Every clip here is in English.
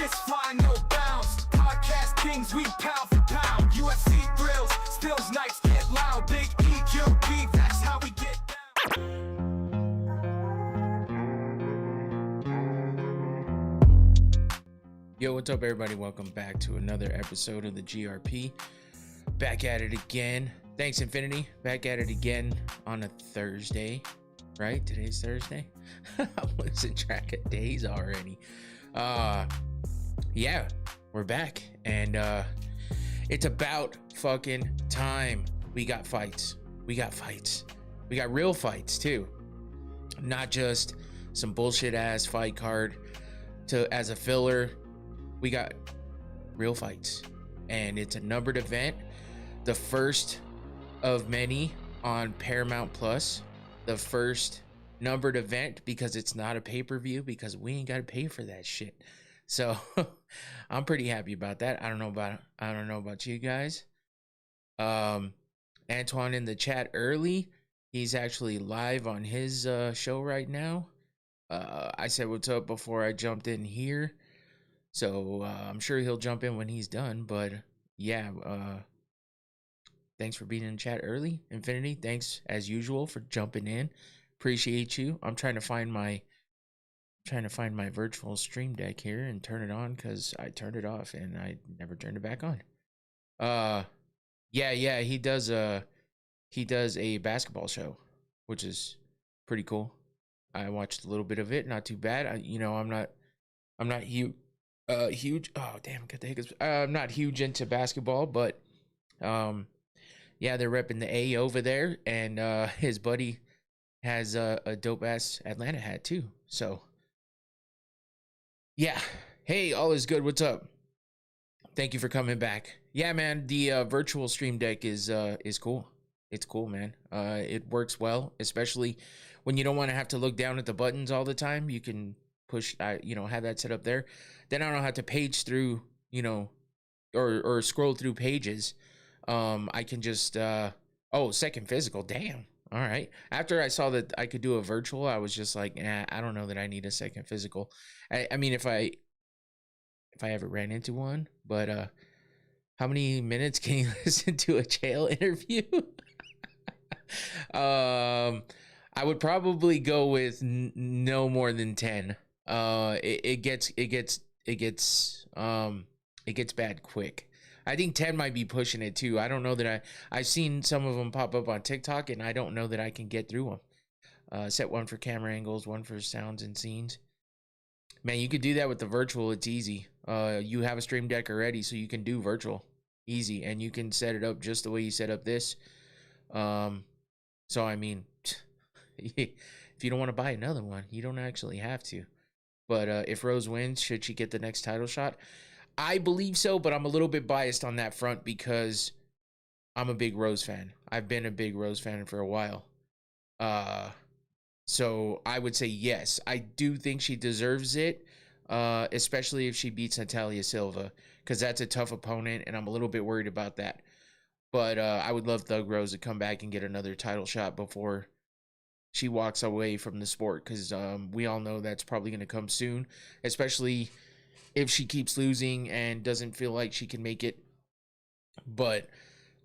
Greatness flying no bounds. Podcast kings, we pound for pound. UFC thrills, stills nights get loud. Big EQB, that's how we get down. Yo, what's up, everybody? Welcome back to another episode of the GRP. Back at it again. Thanks, Infinity. Back at it again on a Thursday, right? Today's Thursday. I'm losing track of days already. Yeah, we're back, and it's about fucking time. We got fights. We got real fights too, not just some bullshit ass fight card as a filler. We got real fights, and it's a numbered event, the first of many on Paramount Plus, the first numbered event, because it's not a pay-per-view, because we ain't got to pay for that shit. So I'm pretty happy about that. I don't know about you guys. Antoine in the chat early, he's actually live on his show right now. I said what's up before I jumped in here. So I'm sure he'll jump in when he's done, but yeah, thanks for being in the chat early. Infinity, thanks as usual for jumping in. Appreciate you. I'm trying to find my virtual stream deck here and turn it on, because I turned it off and I never turned it back on. Yeah, he does a basketball show, which is pretty cool. I watched a little bit of it, not too bad. I'm not huge. Oh damn, got the hiccups. I'm not huge into basketball, but yeah, they're repping the A over there, and his buddy has a dope ass Atlanta hat too. So yeah, hey, all is good. What's up? Thank you for coming back. Yeah, man, the virtual stream deck is cool. It's cool, man. It works well, especially when you don't want to have to look down at the buttons all the time. You can push, have that set up there. Then I don't have to page through, or scroll through pages. I can just, second physical. Damn. All right. After I saw that I could do a virtual, I was just like, I don't know that I need a second physical. I mean, if I ever ran into one, but how many minutes can you listen to a jail interview? I would probably go with no more than 10. It gets bad quick. I think 10 might be pushing it too. I don't know that I've seen some of them pop up on TikTok, and I don't know that I can get through them. Set one for camera angles, one for sounds and scenes. Man, you could do that with the virtual. It's easy. You have a stream deck already, so you can do virtual easy, and you can set it up just the way you set up this. So I mean, if you don't want to buy another one, you don't actually have to. But if Rose wins, should she get the next title shot? I believe so, but I'm a little bit biased on that front because I'm a big Rose fan. I've been a big Rose fan for a while. So I would say yes. I do think she deserves it, especially if she beats Natalia Silva, because that's a tough opponent, and I'm a little bit worried about that. But I would love Thug Rose to come back and get another title shot before she walks away from the sport, because we all know that's probably going to come soon, especially if she keeps losing and doesn't feel like she can make it. But,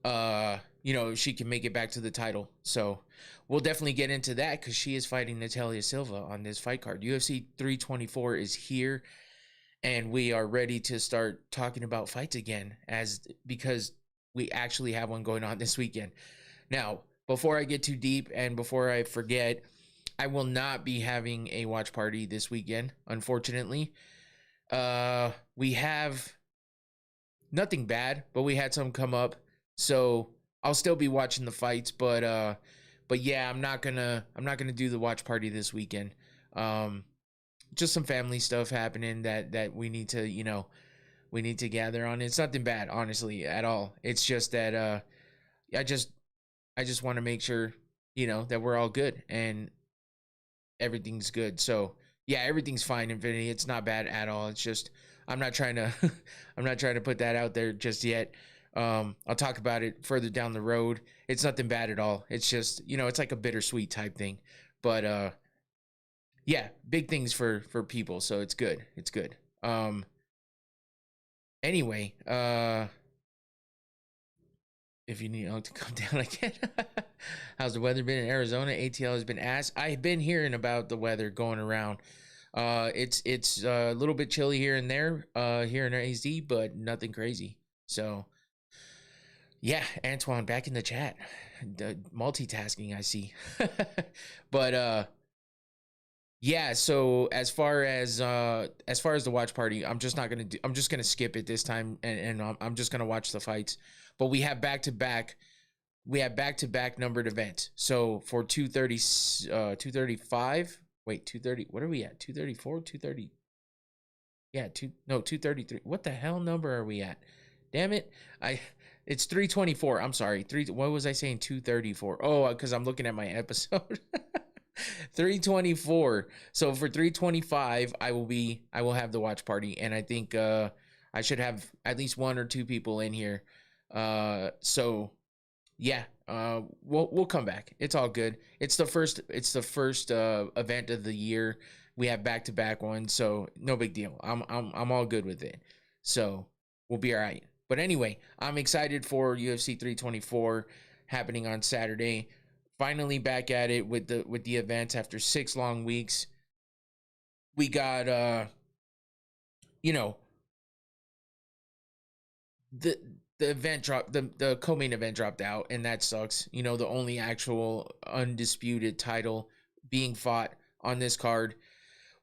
she can make it back to the title. So we'll definitely get into that, because she is fighting Natalia Silva on this fight card. UFC 324 is here, and we are ready to start talking about fights again, because we actually have one going on this weekend. Now, before I get too deep and before I forget, I will not be having a watch party this weekend, unfortunately. We have nothing bad, but we had some come up, so I'll still be watching the fights, but yeah, I'm not gonna do the watch party this weekend. Just some family stuff happening that we need to gather on. It's nothing bad, honestly, at all. It's just that I just want to make sure, that we're all good and everything's good. So yeah, everything's fine, Infinity. It's not bad at all. It's just, I'm not trying to put that out there just yet. I'll talk about it further down the road. It's nothing bad at all. It's just, it's like a bittersweet type thing. But yeah, big things for people. So it's good. It's good. Anyway, if you need to come down again. How's the weather been in Arizona? ATL has been asked. I've been hearing about the weather going around. It's a little bit chilly here and there, here in AZ, but nothing crazy. So yeah, Antoine back in the chat. Multitasking, I see. But yeah, so as far as the watch party, I'm just gonna skip it this time, and I'm just gonna watch the fights. But we have back to back numbered events. So for 235, wait, 230, what are we at? 234, 230. Yeah, 233. What the hell number are we at? Damn it. It's 324. I'm sorry. What was I saying? 234. Oh, because I'm looking at my episode. 324. So for 325, I will have the watch party, and I think I should have at least one or two people in here. So yeah, we'll come back. It's all good. It's the first event of the year. We have back-to-back ones, so no big deal. I'm all good with it. So we'll be all right. But anyway, I'm excited for UFC 324 happening on Saturday. Finally back at it with the events after 6 long weeks. We got the event dropped, the co-main event dropped out, and that sucks. The only actual undisputed title being fought on this card.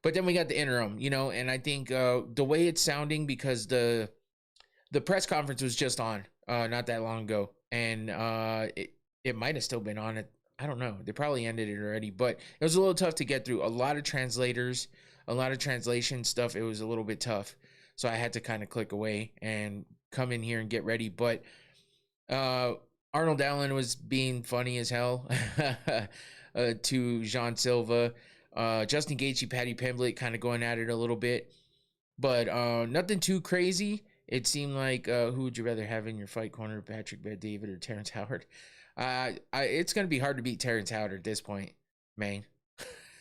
But then we got the interim, and I think the way it's sounding, because the press conference was just on not that long ago, and it might have still been on it. I don't know. They probably ended it already, but it was a little tough to get through. A lot of translators, a lot of translation stuff. It was a little bit tough. So I had to kind of click away and come in here and get ready. But Arnold Allen was being funny as hell to Jean Silva. Justin Gaethje, Paddy Pimblett kind of going at it a little bit. But nothing too crazy. It seemed like, who would you rather have in your fight corner, Patrick Bet-David or Terrence Howard? It's going to be hard to beat Terrence Howard at this point, man.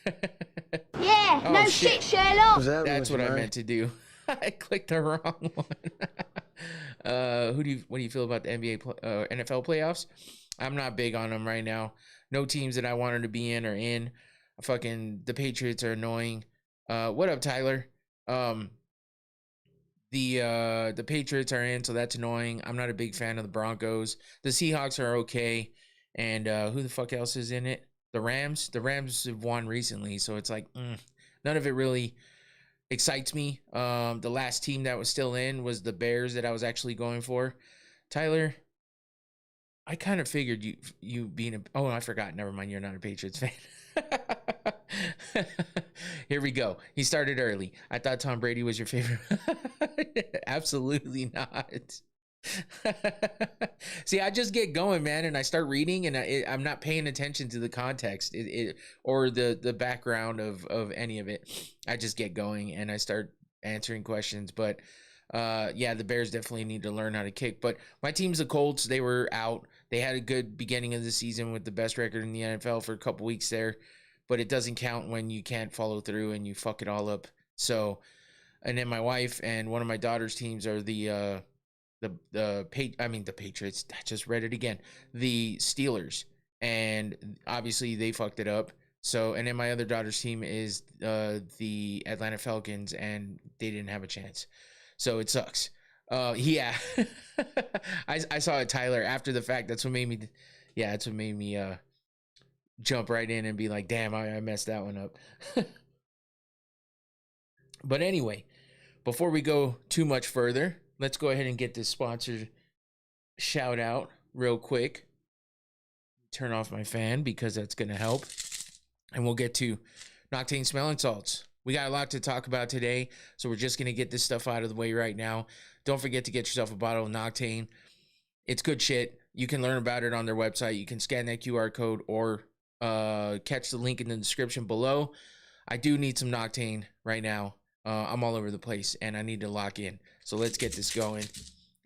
Yeah, oh, no shit, Sherlock. That's what I meant to do. I clicked the wrong one. What do you feel about the NFL playoffs? I'm not big on them right now. No teams that I wanted to be in are in. Fucking the Patriots are annoying. What up, Tyler? The Patriots are in, so that's annoying. I'm not a big fan of the Broncos. The Seahawks are okay. And who the fuck else is in it? The Rams. The Rams have won recently, so it's like none of it really excites me. The last team that was still in was the Bears that I was actually going for. Tyler, I kind of figured you being a... Oh, I forgot. Never mind. You're not a Patriots fan. Here we go. He started early. I thought Tom Brady was your favorite. Absolutely not. See, I just get going, man, and I start reading, and I'm not paying attention to the context or the background of any of it. I just get going and I start answering questions. But yeah, the Bears definitely need to learn how to kick. But my team's the Colts. They were out. They had a good beginning of the season with the best record in the NFL for a couple weeks there, but it doesn't count when you can't follow through and you fuck it all up. So, and then my wife and one of my daughter's teams are the Patriots. I just read it again. The Steelers, and obviously they fucked it up. So, and then my other daughter's team is the Atlanta Falcons, and they didn't have a chance. So it sucks. Yeah. I saw it, Tyler, after the fact. That's what made me jump right in and be like, damn, I messed that one up. But anyway, before we go too much further, let's go ahead and get this sponsor shout out real quick. Turn off my fan because that's going to help. And we'll get to Noctane smelling salts. We got a lot to talk about today, so we're just going to get this stuff out of the way right now. Don't forget to get yourself a bottle of Noctane. It's good shit. You can learn about it on their website. You can scan that QR code or catch the link in the description below. I do need some Noctane right now. I'm all over the place, and I need to lock in. So let's get this going.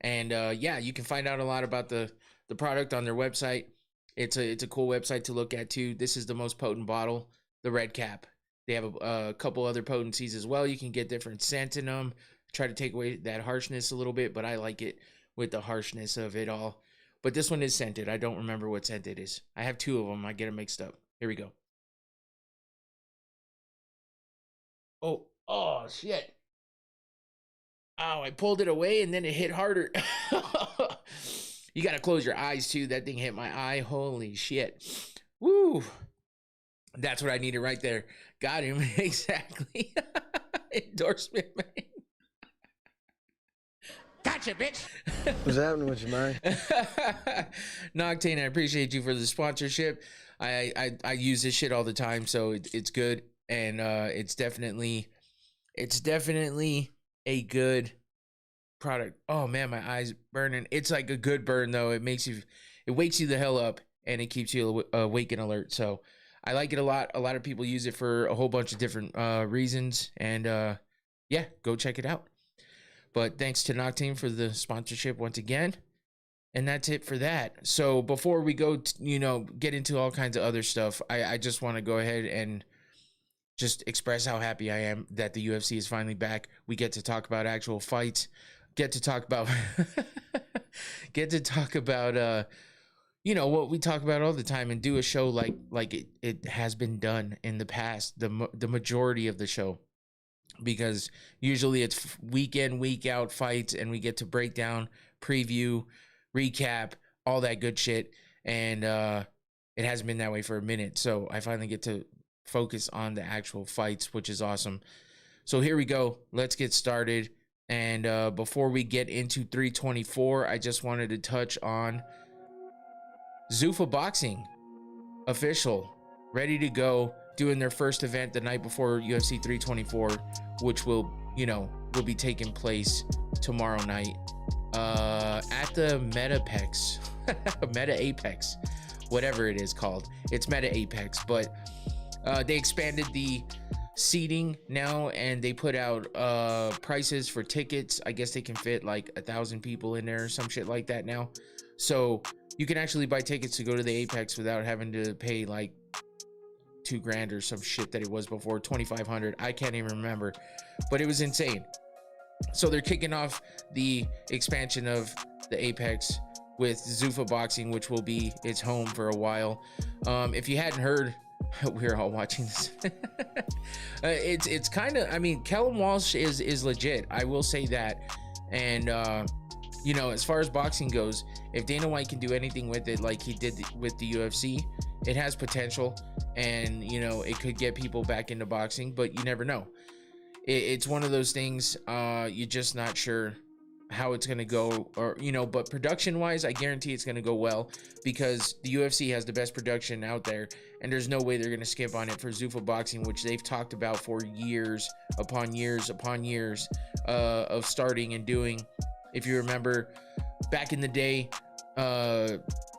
And yeah, you can find out a lot about the product on their website. It's a cool website to look at too. This is the most potent bottle, the red cap. They have a couple other potencies as well. You can get different scents in them, try to take away that harshness a little bit, but I like it with the harshness of it all. But this one is scented. I don't remember what scent it is. I have two of them. I get them mixed up. Here we go. Oh, shit. Oh, I pulled it away and then it hit harder. You got to close your eyes too. That thing hit my eye. Holy shit. Woo. That's what I needed right there. Got him. Exactly. Endorsement, man. Gotcha, bitch. What's happening with you, man? Noctane, I appreciate you for the sponsorship. I use this shit all the time, so it's good. And it's definitely a good product. Oh man, my eyes burning. It's like a good burn though. It wakes you the hell up, and it keeps you awake and alert. So I like it a lot. A lot of people use it for a whole bunch of different reasons, and yeah, go check it out. But thanks to Noctane for the sponsorship once again. And that's it for that. So before we go, get into all kinds of other stuff, I just want to go ahead and just express how happy I am that the UFC is finally back. We get to talk about actual fights, get to talk about what we talk about all the time, and do a show like it has been done in the past, the majority of the show. Because usually it's week in, week out fights, and we get to break down, preview, recap, all that good shit. And it hasn't been that way for a minute. So I finally get to focus on the actual fights, which is awesome. So here we go. Let's get started. And before we get into 324, I just wanted to touch on Zuffa Boxing, official, ready to go, doing their first event the night before UFC 324, which will be taking place tomorrow night at the Meta Apex, whatever it is called. It's Meta Apex, but they expanded the seating now, and they put out prices for tickets. I guess they can fit like 1,000 people in there or some shit like that now. So you can actually buy tickets to go to the Apex without having to pay like $2,000 or some shit that it was before, $2,500. I can't even remember, but it was insane. So they're kicking off the expansion of the Apex with Zuffa Boxing, which will be its home for a while. If you hadn't heard, we're all watching this. It's kind of, Kellen Walsh is legit. I will say that. And as far as boxing goes, if Dana White can do anything with it like he did with the UFC, it has potential, and it could get people back into boxing, but you never know. It's one of those things, you're just not sure how it's going to go, or but production wise, I guarantee it's going to go well, because the UFC has the best production out there, and there's no way they're going to skip on it for Zuffa Boxing, which they've talked about for years upon years upon years of starting and doing. If you remember back in the day,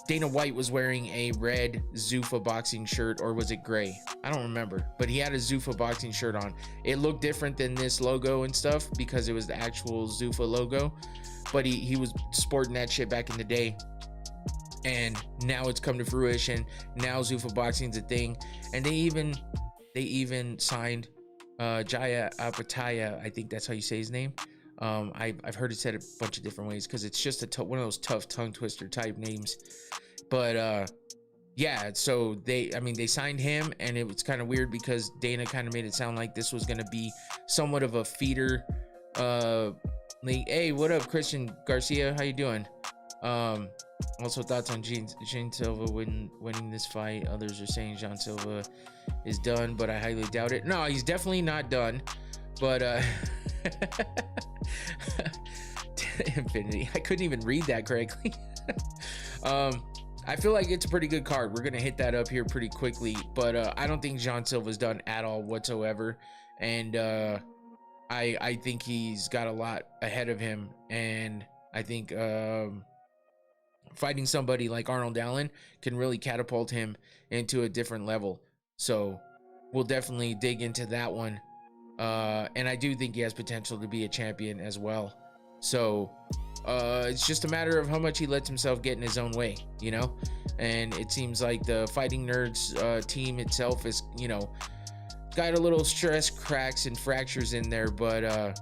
Dana White was wearing a red Zuffa Boxing shirt, or was it gray? I don't remember, but he had a Zuffa Boxing shirt on. It looked different than this logo and stuff because it was the actual Zuffa logo, but he was sporting that shit back in the day, and now it's come to fruition. Now Zuffa Boxing's a thing, and they even signed Jaya Apataya. I think that's how you say his name. I've heard it said a bunch of different ways because it's just one of those tough tongue twister type names. But yeah, so they signed him, and it was kind of weird because Dana kind of made it sound like this was going to be somewhat of a feeder league. Hey, what up, Christian Garcia? How you doing? Also thoughts on Jean Silva winning this fight. Others are saying Jean Silva is done, but I highly doubt it. No, he's definitely not done. But Infinity, I couldn't even read that correctly. I feel like it's a pretty good card. We're gonna hit that up here pretty quickly, but I don't think Jean Silva's done at all whatsoever, and I think he's got a lot ahead of him, and I think fighting somebody like Arnold Allen can really catapult him into a different level. So we'll definitely dig into that one. And I do think he has potential to be a champion as well. So it's just a matter of how much he lets himself get in his own way, and it seems like the Fighting Nerds team itself is, got a little stress, cracks, and fractures in there, but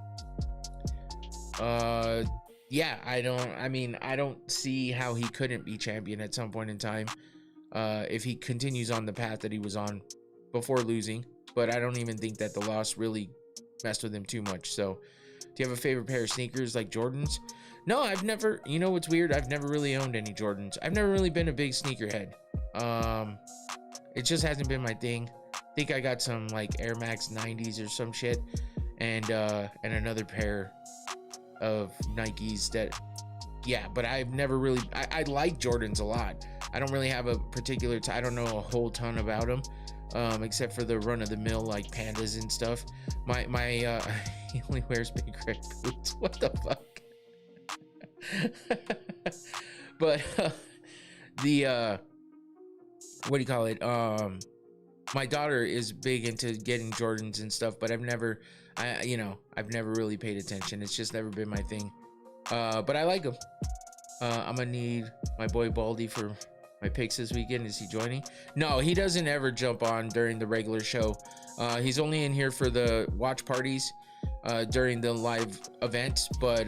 Yeah, I don't see how he couldn't be champion at some point in time if he continues on the path that he was on before losing. But I don't even think that the loss really messed with him too much. So, do you have a favorite pair of sneakers like Jordans? No, I've never. You know what's weird? I've never really owned any Jordans. I've never really been a big sneakerhead. It just hasn't been my thing. I think I got some like Air Max 90s or some shit, and another pair of Nikes that, yeah. But I've never really. I like Jordans a lot. I don't really have a particular. I don't know a whole ton about them. Except for the run-of-the-mill like Pandas and stuff. My he only wears big red boots. What the fuck? But the what do you call it? My daughter is big into getting Jordans and stuff, but I've never really paid attention. It's just never been my thing. But I like them. I'm gonna need my boy Baldy for my picks this weekend. Is he joining? No, he doesn't ever jump on during the regular show. He's only in here for the watch parties during the live events, but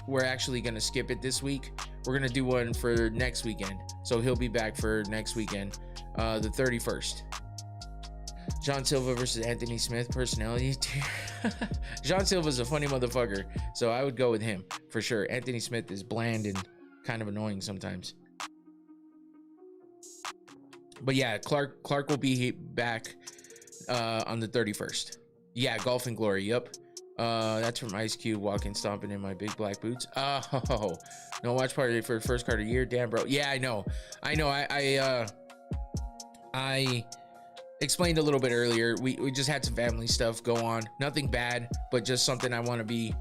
we're actually gonna skip it this week. We're gonna do one for next weekend, so he'll be back for next weekend, the 31st. John Silva versus Anthony Smith, personality. John Silva's a funny motherfucker, so I would go with him for sure. Anthony Smith is bland and kind of annoying sometimes. But yeah, Clark will be back on the 31st. Yeah, Golf and Glory. Yep. That's from Ice Cube, walking, stomping in my big black boots. Oh, no watch party for the first card of the year. Damn, bro. Yeah, I know. I explained a little bit earlier. We just had some family stuff go on. Nothing bad, but just something I want to be,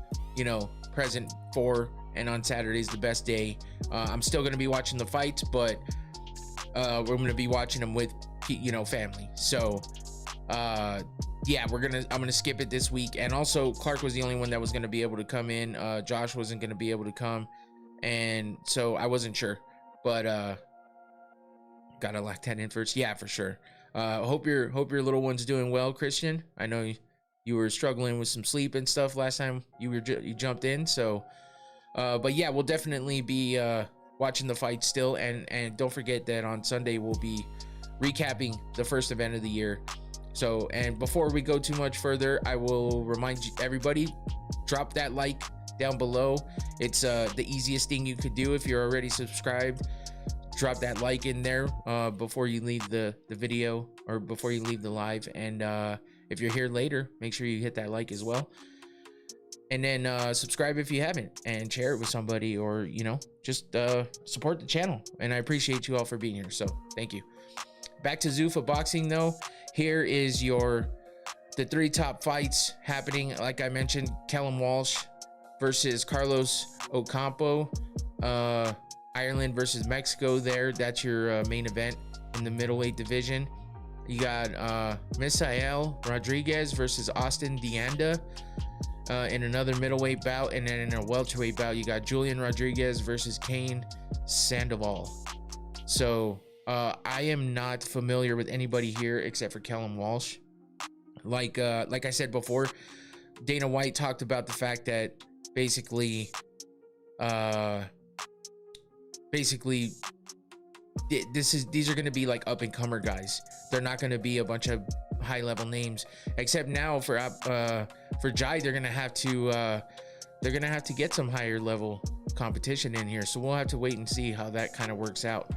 present for. And on Saturday's the best day. I'm still going to be watching the fights, but we're going to be watching them with, family. So, yeah, I'm going to skip it this week. And also Clark was the only one that was going to be able to come in. Josh wasn't going to be able to come. And so I wasn't sure, but, gotta lock that in first. Yeah, for sure. Hope your little one's doing well, Christian. I know you were struggling with some sleep and stuff last time you jumped in. So, but yeah, we'll definitely be, watching the fight still, and don't forget that on Sunday we'll be recapping the first event of the year. So, and before we go too much further, I will remind you, everybody, drop that like down below. It's the easiest thing you could do if you're already subscribed. Drop that like in there before you leave the video, or before you leave the live. And if you're here later, make sure you hit that like as well. And then subscribe if you haven't, and share it with somebody, or just support the channel. And I appreciate you all for being here, so thank you. Back to Zuffa Boxing though. Here is the 3 top fights happening. Like I mentioned, Callum Walsh versus Carlos Ocampo, Ireland versus Mexico. That's your main event in the middleweight division. You got Misael Rodriguez versus Austin Deanda in another middleweight bout. And then in a welterweight bout, you got Julian Rodriguez versus Kane Sandoval. So I am not familiar with anybody here except for Callum Walsh. Like I said before, Dana White talked about the fact that basically these are going to be like up and comer guys. They're not going to be a bunch of high level names, except now for Jai, they're going to have to get some higher level competition in here. So we'll have to wait and see how that kind of works out.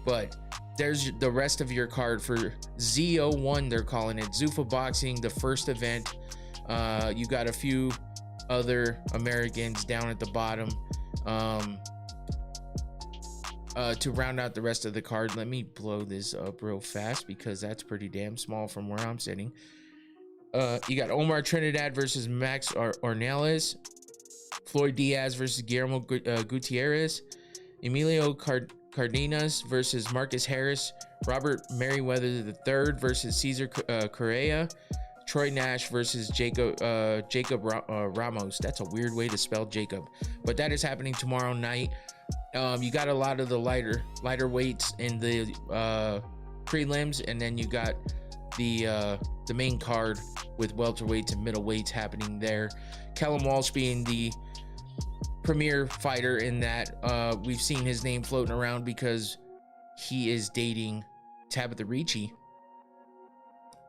But there's the rest of your card for Z01, they're calling it, Zuffa Boxing, the first event. You got a few other Americans down at the bottom to round out the rest of the card. Let me blow this up real fast because that's pretty damn small from where I'm sitting. You got Omar Trinidad versus Max Ornelas, Floyd Diaz versus Guillermo Gutierrez, Emilio Cardenas versus Marcus Harris, Robert Merriweather III versus Cesar Correa, Troy Nash versus Jacob Ramos. That's a weird way to spell Jacob, but that is happening tomorrow night. You got a lot of the lighter weights in the prelims, and then you got the main card with welterweights and middleweights happening there. Callum Walsh being the premier fighter in that. We've seen his name floating around because he is dating Tabitha Ricci,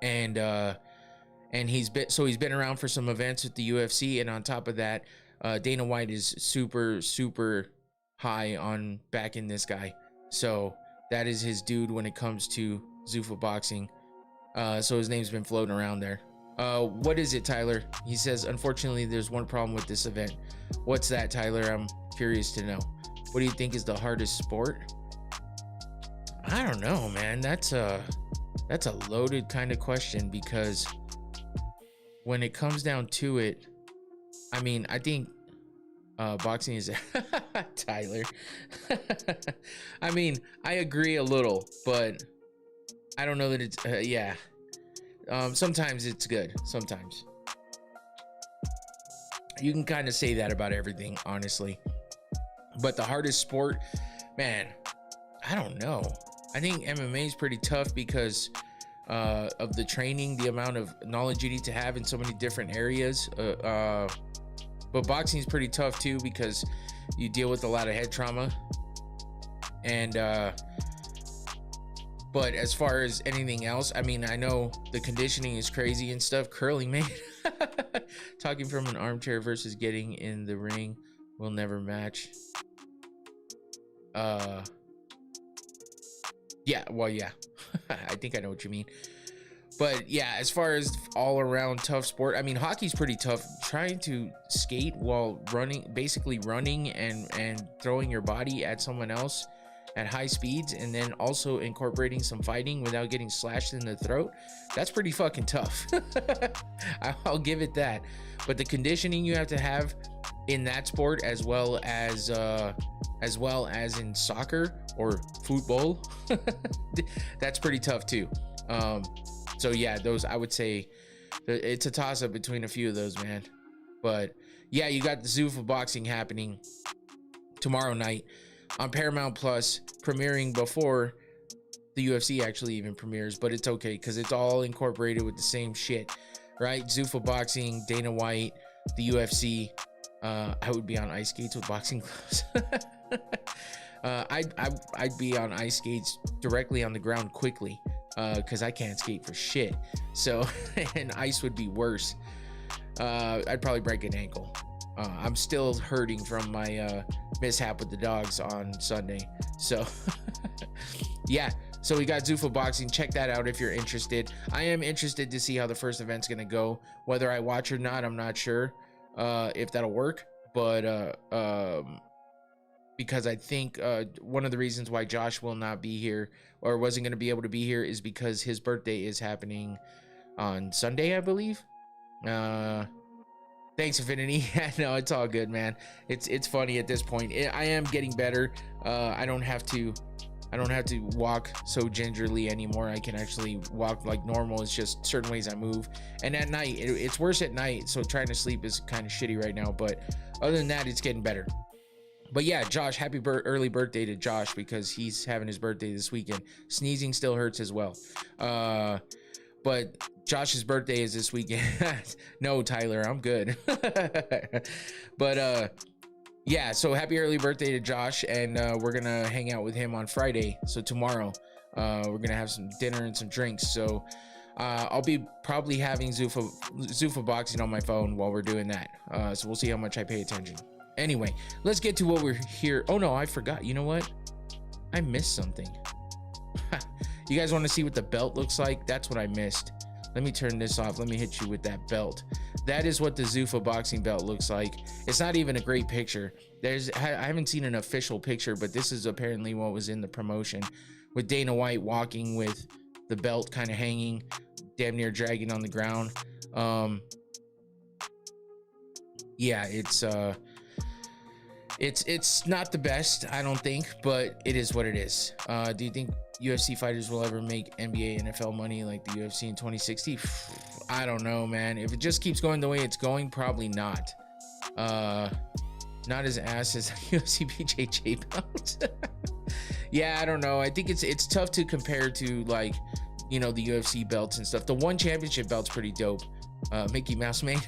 and he's been around for some events with the UFC, and on top of that, Dana White is super high on backing this guy. So that is his dude when it comes to Zuffa Boxing. So his name's been floating around there. What is it, Tyler? He says, unfortunately, there's one problem with this event. What's that, Tyler? I'm curious to know. What do you think is the hardest sport? I don't know, man. That's a loaded kind of question, because when it comes down to it, I mean, I think boxing is Tyler. I mean, I agree a little, but I don't know that it's yeah. Sometimes it's good. Sometimes you can kind of say that about everything, honestly. But the hardest sport, man, I don't know. I think MMA is pretty tough because of the training, the amount of knowledge you need to have in so many different areas. But boxing is pretty tough too, because you deal with a lot of head trauma. And but as far as anything else, I mean, I know the conditioning is crazy and stuff. Curling, man. Talking from an armchair versus getting in the ring will never match. Yeah, well, yeah. I think I know what you mean. But yeah, as far as all around tough sport, I mean, hockey's pretty tough. Trying to skate while basically running and throwing your body at someone else at high speeds, and then also incorporating some fighting without getting slashed in the throat, that's pretty fucking tough. I'll give it that. But the conditioning you have to have in that sport, as well as in soccer or football, that's pretty tough too. So yeah, those, I would say it's a toss up between a few of those, man. But yeah, you got the Zuffa Boxing happening tomorrow night on Paramount Plus, premiering before the UFC actually even premieres, but it's okay because it's all incorporated with the same shit, right? Zuffa Boxing, Dana White, the UFC. I would be on ice skates with boxing gloves. I'd be on ice skates directly on the ground quickly, because I can't skate for shit. So, and ice would be worse. I'd probably break an ankle. I'm still hurting from my mishap with the dogs on Sunday. So, yeah. So we got Zuffa Boxing. Check that out if you're interested. I am interested to see how the first event's gonna go. Whether I watch or not, I'm not sure if that'll work. But because I think one of the reasons why Josh will not be here or wasn't going to be able to be here is because his birthday is happening on Sunday, I believe. Thanks, Infinity. No, it's all good, man. It's funny at this point. I am getting better. I don't have to walk so gingerly anymore. I can actually walk like normal. It's just certain ways I move. And at night, it's worse at night. So trying to sleep is kind of shitty right now. But other than that, it's getting better. But yeah, Josh, happy early birthday to Josh, because he's having his birthday this weekend. Sneezing still hurts as well. But Josh's birthday is this weekend. No, Tyler, I'm good. But yeah, so happy early birthday to Josh, and we're gonna hang out with him on Friday. So tomorrow, we're gonna have some dinner and some drinks. So I'll be probably having Zuffa Boxing on my phone while we're doing that. So we'll see how much I pay attention. Anyway, let's get to what we're here. Oh no, I forgot. You know what? I missed something. You guys want to see what the belt looks like? That's what I missed. Let me turn this off. Let me hit you with that belt. That is what the Zuffa Boxing belt looks like. It's not even a great picture. I haven't seen an official picture, but this is apparently what was in the promotion, with Dana White walking with the belt kind of hanging, damn near dragging on the ground. Yeah, it's not the best, I don't think, but it is what it is. Do you think UFC fighters will ever make NBA, NFL money like the UFC in 2060? I don't know, man. If it just keeps going the way it's going, probably not. Not as ass as UFC BJJ belt. Yeah, I don't know. I think it's tough to compare to, like, you know, the UFC belts and stuff. The one championship belt's pretty dope. Mickey Mouse made.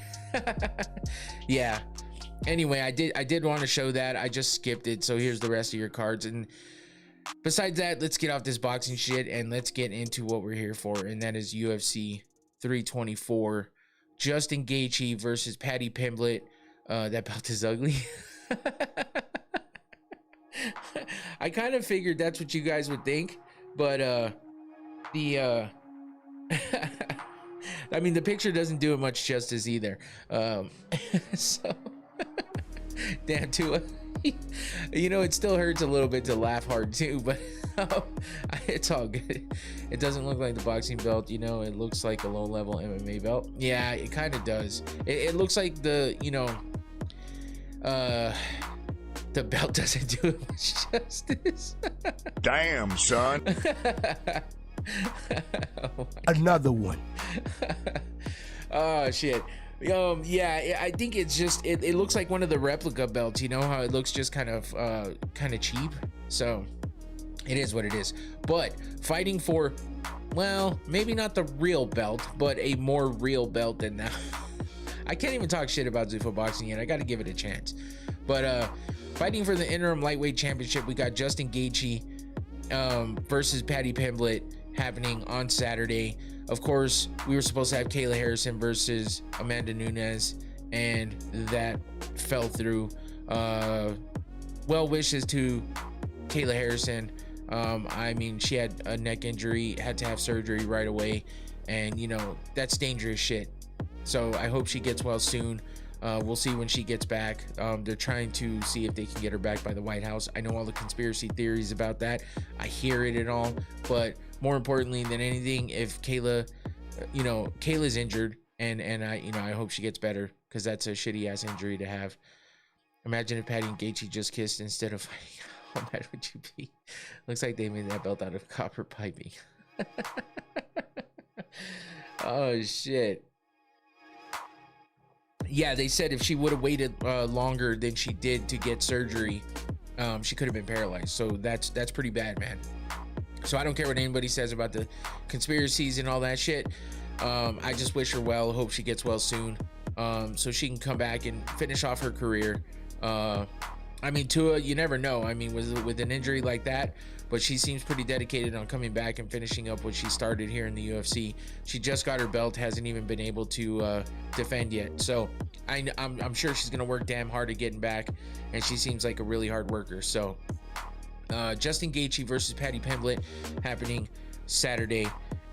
Yeah. anyway, I did want to show that. I just skipped it. So here's the rest of your cards. And besides that, let's get off this boxing shit and let's get into what we're here for. And that is UFC 324. Justin Gaethje versus Paddy Pimblett. That belt is ugly. I kind of figured that's what you guys would think. But I mean, the picture doesn't do it much justice either. So, damn, Tua. You know, it still hurts a little bit to laugh hard too, but it's all good. It doesn't look like the boxing belt, you know. It looks like a low-level MMA belt. Yeah, it kind of does. It looks like the, you know, the belt doesn't do it much justice. Damn, son. Oh Another one. Oh shit. Yeah, I think it's just it looks like one of the replica belts. You know how it looks just kind of cheap. So it is what it is. But fighting for, well, maybe not the real belt, but a more real belt than that. I can't even talk shit about Zuffa Boxing yet. I got to give it a chance. But fighting for the interim lightweight championship, we got Justin Gaethje versus Paddy Pimblett happening on Saturday. Of course, we were supposed to have Kayla Harrison versus Amanda Nunes, and that fell through. Well wishes to Kayla Harrison. I mean, she had a neck injury, had to have surgery right away, and you know, that's dangerous shit. So I hope she gets well soon. We'll see when she gets back. They're trying to see if they can get her back by the White House. I know all the conspiracy theories about that. I hear it and all, but more importantly than anything, if Kayla, you know, Kayla's injured, and I, you know, I hope she gets better, because that's a shitty ass injury to have. Imagine if Paddy and Gaethje just kissed instead of fighting. How mad would you be? Looks like they made that belt out of copper piping. Oh shit. Yeah, they said if she would have waited longer than she did to get surgery, she could have been paralyzed. So that's pretty bad, man. So I don't care what anybody says about the conspiracies and all that shit. I just wish her well. Hope she gets well soon, so she can come back and finish off her career. I mean, Tua, you never know. I mean, with an injury like that, but she seems pretty dedicated on coming back and finishing up what she started here in the UFC. She just got her belt, hasn't even been able to defend yet. So I'm sure she's gonna work damn hard at getting back, and she seems like a really hard worker. So Justin Gaethje versus Paddy Pimblett happening Saturday,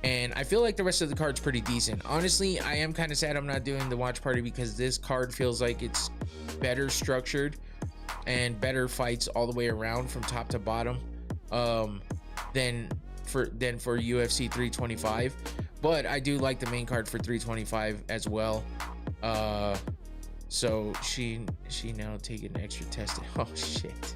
and I feel like the rest of the card's pretty decent. Honestly, I am kind of sad I'm not doing the watch party, because this card feels like it's better structured and better fights all the way around from top to bottom than for UFC 325. But I do like the main card for 325 as well. So she now taking extra testing. Oh shit.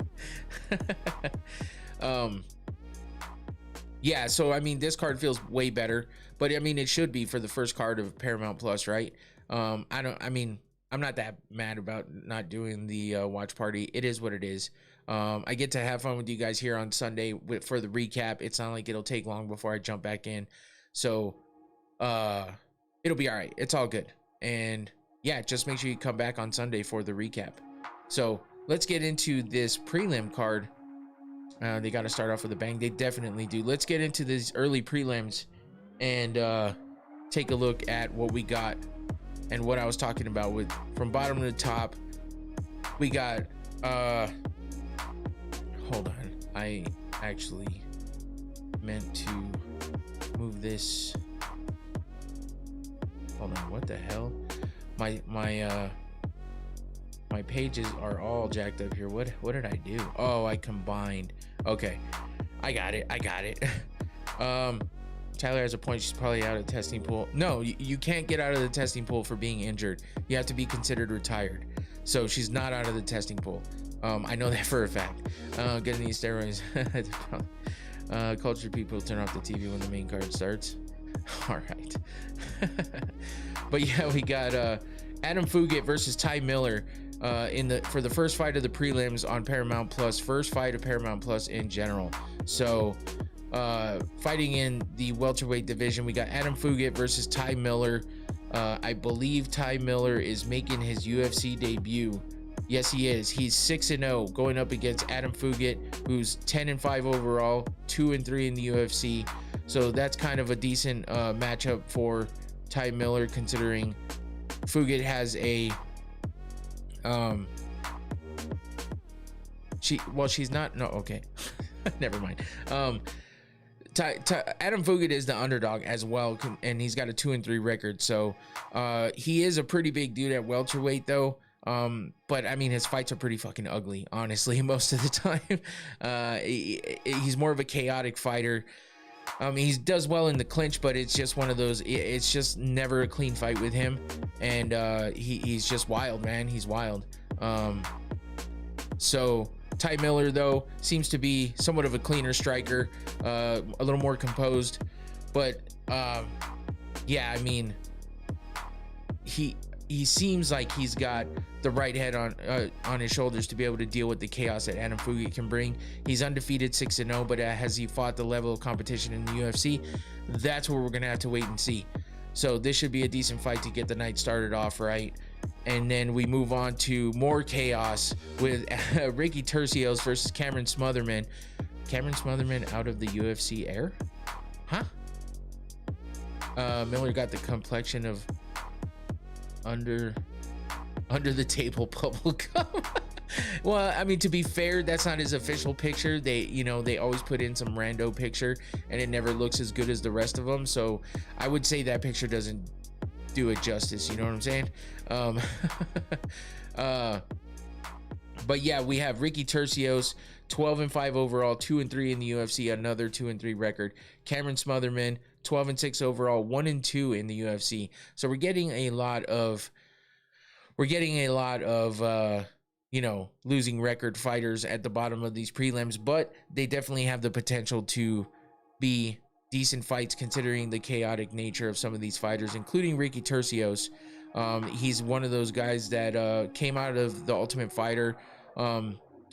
Yeah, so I mean, this card feels way better, but I mean, it should be for the first card of Paramount Plus, right? I'm not that mad about not doing the watch party. It is what it is. I get to have fun with you guys here on Sunday for the recap. It's not like it'll take long before I jump back in. So it'll be all right. It's all good. And yeah, just make sure you come back on Sunday for the recap. So let's get into this prelim card. They got to start off with a bang. They definitely do. Let's get into these early prelims and take a look at what we got and what I was talking about. With from bottom to top, we got hold on, I actually meant to move this. Hold on, what the hell? My pages are all jacked up here. What did I do? Oh, I combined. Okay, I got it. Tyler has a point. She's probably out of the testing pool. No, you can't get out of the testing pool for being injured. You have to be considered retired. So she's not out of the testing pool. I know that for a fact. Getting these steroids. Culture people turn off the TV when the main card starts. All right. But yeah, we got Adam Fugit versus Ty Miller for the first fight of the prelims on Paramount Plus. First fight of Paramount Plus in general. So fighting in the welterweight division, we got Adam Fugit versus Ty Miller. I believe Ty Miller is making his UFC debut Yes, he is. He's 6-0 going up against Adam Fugit, who's 10-5 overall, 2-3 in the UFC. So that's kind of a decent matchup for Ty Miller, considering Fugit has a she's not, no, okay. Never mind. Adam Fugit is the underdog as well, and he's got a 2-3 record. So he is a pretty big dude at welterweight though. But I mean, his fights are pretty fucking ugly, honestly, most of the time. He's more of a chaotic fighter. He does well in the clinch, but it's just one of those, it's just never a clean fight with him. And he's just wild, man. He's wild. So Ty Miller, though, seems to be somewhat of a cleaner striker, a little more composed. But yeah, I mean, he seems like he's got the right head on his shoulders to be able to deal with the chaos that Adam Fugit can bring. He's undefeated, 6-0, but has he fought the level of competition in the UFC? That's where we're gonna have to wait and see. So this should be a decent fight to get the night started off right. And then we move on to more chaos with Ricky Turcios versus Cameron Smotherman. Cameron Smotherman out of the UFC air? Huh? Miller got the complexion of under the table bubblegum. Well, I mean, to be fair, that's not his official picture. They always put in some rando picture and it never looks as good as the rest of them. So I would say that picture doesn't do it justice, you know what I'm saying? But yeah, we have Ricky Turcios, 12-5 overall, 2-3 in the UFC, another 2-3 record. Cameron Smotherman, 12-6 overall, 1-2 in the UFC. So we're getting a lot of losing record fighters at the bottom of these prelims, but they definitely have the potential to be decent fights considering the chaotic nature of some of these fighters, including Ricky Turcios. He's one of those guys that came out of the Ultimate Fighter,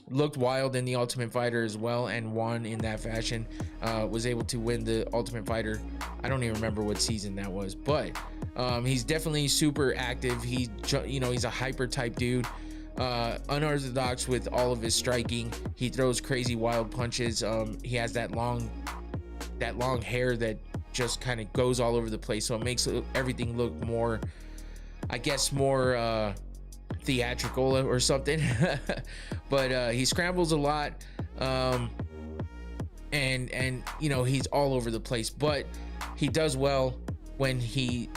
looked wild in the Ultimate Fighter as well, and won in that fashion. Was able to win the Ultimate Fighter. I don't even remember what season that was, but he's definitely super active. He's a hyper type dude, unorthodox with all of his striking. He throws crazy wild punches. He has that long hair that just kind of goes all over the place, so it makes everything look more, I guess, more theatrical or something. But he scrambles a lot, and he's all over the place, but he does well when he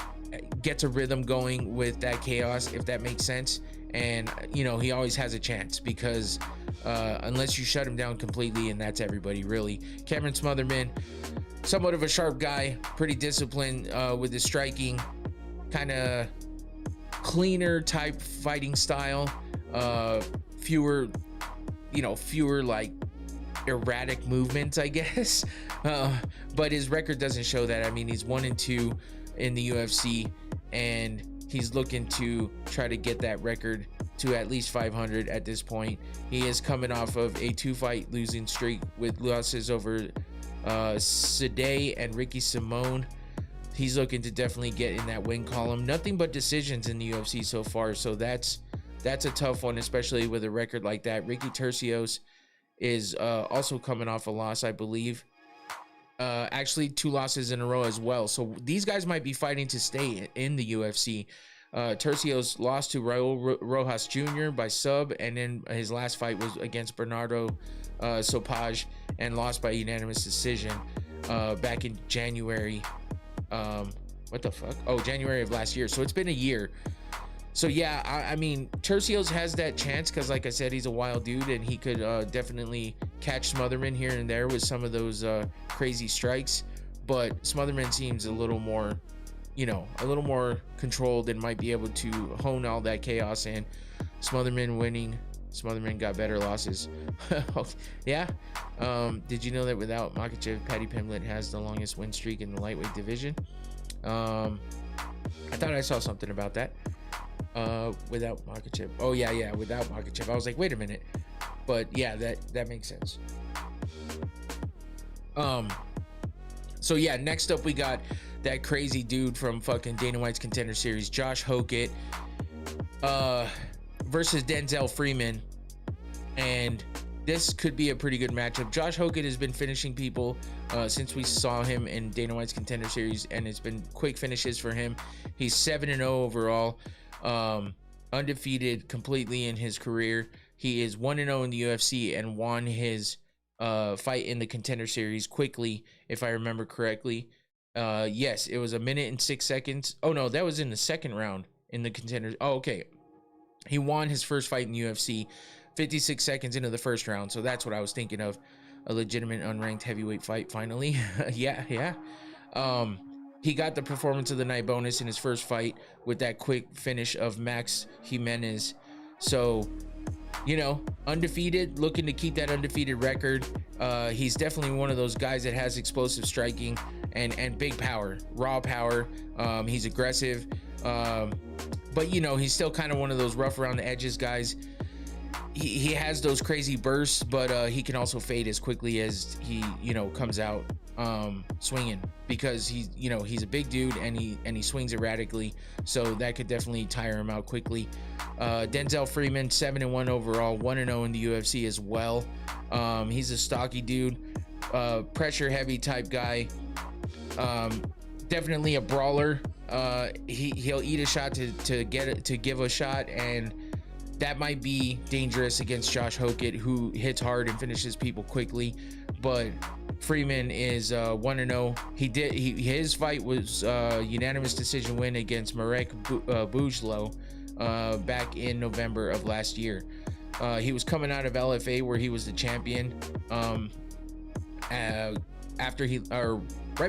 gets a rhythm going with that chaos, if that makes sense. And he always has a chance, because unless you shut him down completely, and that's everybody really. Cameron Smotherman, somewhat of a sharp guy, pretty disciplined with his striking, kind of cleaner type fighting style, fewer like erratic movements, I guess. But his record doesn't show that. I mean, he's 1-2 in the UFC, and he's looking to try to get that record to at least 500 at this point. He is coming off of a 2-fight losing streak with losses over Sadeh and Ricky Simone. He's looking to definitely get in that win column. Nothing but decisions in the UFC so far, so that's a tough one, especially with a record like that. Ricky Turcios is also coming off a loss, I believe. Actually 2 losses in a row as well. So these guys might be fighting to stay in the UFC. Turcios lost to Raul Rojas Jr. by sub, and then his last fight was against Bernardo Sopage, and lost by unanimous decision back in January. January of last year. So it's been a year. So yeah, I mean, Turcios has that chance because, like I said, he's a wild dude, and he could definitely catch Smotherman here and there with some of those crazy strikes. But Smotherman seems a little more controlled and might be able to hone all that chaos in. Smotherman winning. Smotherman got better losses. Yeah. Did you know that without Makhachev, Paddy Pimblett has the longest win streak in the lightweight division? I thought I saw something about that. Without Makhachev. Oh yeah, without Makhachev. I was like, wait a minute. But yeah, that makes sense. So yeah, next up we got that crazy dude from fucking Dana White's Contender Series, Josh Hokett, versus Denzel Freeman, and this could be a pretty good matchup. Josh Hogan has been finishing people since we saw him in Dana White's Contender Series, and it's been quick finishes for him. He's 7-0 overall, undefeated completely in his career. He is 1-0 in the UFC and won his fight in the Contender Series quickly, if I remember correctly. Yes, it was 1 minute and 6 seconds. Oh no, that was in the second round in the Contender. Oh, okay. He won his first fight in UFC 56 seconds into the first round. So that's what I was thinking of. A legitimate unranked heavyweight fight finally. yeah. He got the performance of the night bonus in his first fight with that quick finish of Max Jimenez. So, you know, undefeated, looking to keep that undefeated record. He's definitely one of those guys that has explosive striking and big power, raw power. He's aggressive, but you know, he's still kind of one of those rough around the edges guys. He has those crazy bursts, but he can also fade as quickly as he, you know, comes out swinging, because he's, you know, he's a big dude and he swings erratically, so that could definitely tire him out quickly. Denzel Freeman, 7-1 overall, 1-0 in the UFC as well. He's a stocky dude, pressure heavy type guy, definitely a brawler. He'll eat a shot to give a shot, and that might be dangerous against Josh Hogan, who hits hard and finishes people quickly. But Freeman is 1-0. His fight was unanimous decision win against Marek Bujlo back in November of last year. He was coming out of LFA where he was the champion. Right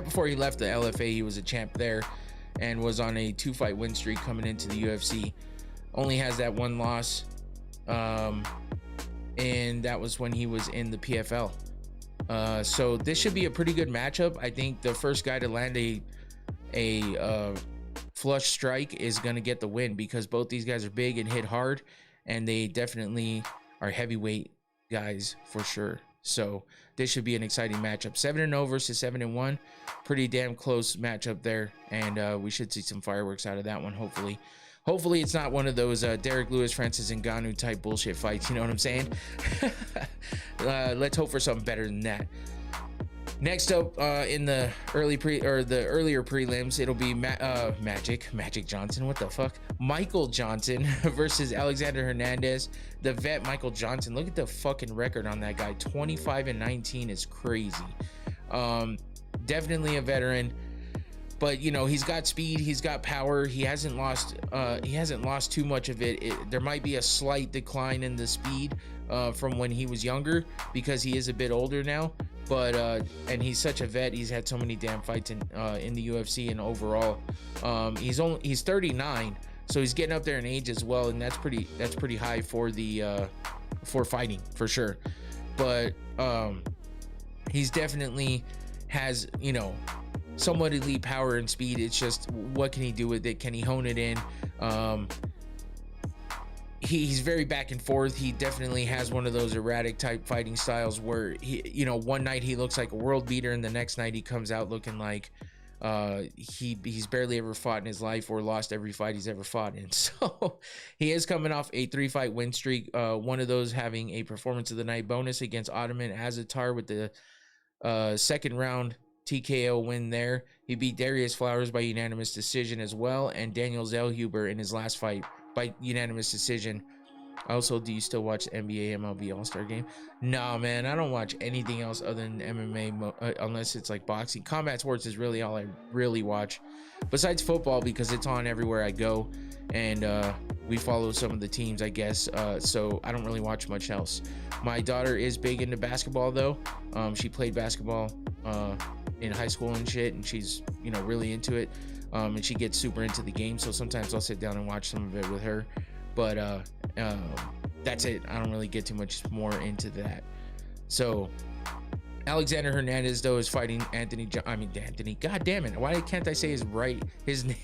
before he left the LFA, he was a champ there and was on a 2-fight win streak coming into the UFC. Only has that one loss, and that was when he was in the PFL. So this should be a pretty good matchup. I think the first guy to land a flush strike is going to get the win, because both these guys are big and hit hard, and they definitely are heavyweight guys for sure. So this should be an exciting matchup. 7-0 versus 7-1, pretty damn close matchup there, and we should see some fireworks out of that one, hopefully. Hopefully it's not one of those Derek Lewis, Francis Ngannou type bullshit fights. You know what I'm saying? Let's hope for something better than that. Next up in the earlier prelims, it'll be Magic Johnson. What the fuck? Michael Johnson versus Alexander Hernandez. The vet Michael Johnson. Look at the fucking record on that guy. 25-19 is crazy. Definitely a veteran. But you know, he's got speed, he's got power. He hasn't lost too much of it. There might be a slight decline in the speed from when he was younger, because he is a bit older now. But and he's such a vet. He's had so many damn fights in the UFC and overall. He's 39, so he's getting up there in age as well, and that's pretty high for the for fighting for sure. But he's definitely has, you know, somewhat elite power and speed. It's just, what can he do with it? Can he hone it in? He's very back and forth. He definitely has one of those erratic type fighting styles where he, you know, one night he looks like a world beater, and the next night he comes out looking like he's barely ever fought in his life, or lost every fight he's ever fought in. So he is coming off a 3-fight win streak, one of those having a performance of the night bonus against Ottoman Azatar with the second round TKO win there. He beat Darius Flowers by unanimous decision as well, and Daniel Zellhuber in his last fight by unanimous decision. Also, do you still watch the NBA MLB All-Star Game? Nah, man, I don't watch anything else other than MMA unless it's like boxing. Combat sports is really all I really watch, besides football, because it's on everywhere I go, and we follow some of the teams, I guess, so I don't really watch much else. My daughter is big into basketball though. She played basketball in high school and shit, and she's, you know, really into it, and she gets super into the game, so sometimes I'll sit down and watch some of it with her, but that's it. I don't really get too much more into that. So Alexander Hernandez though is fighting Anthony, god damn it, why can't I say his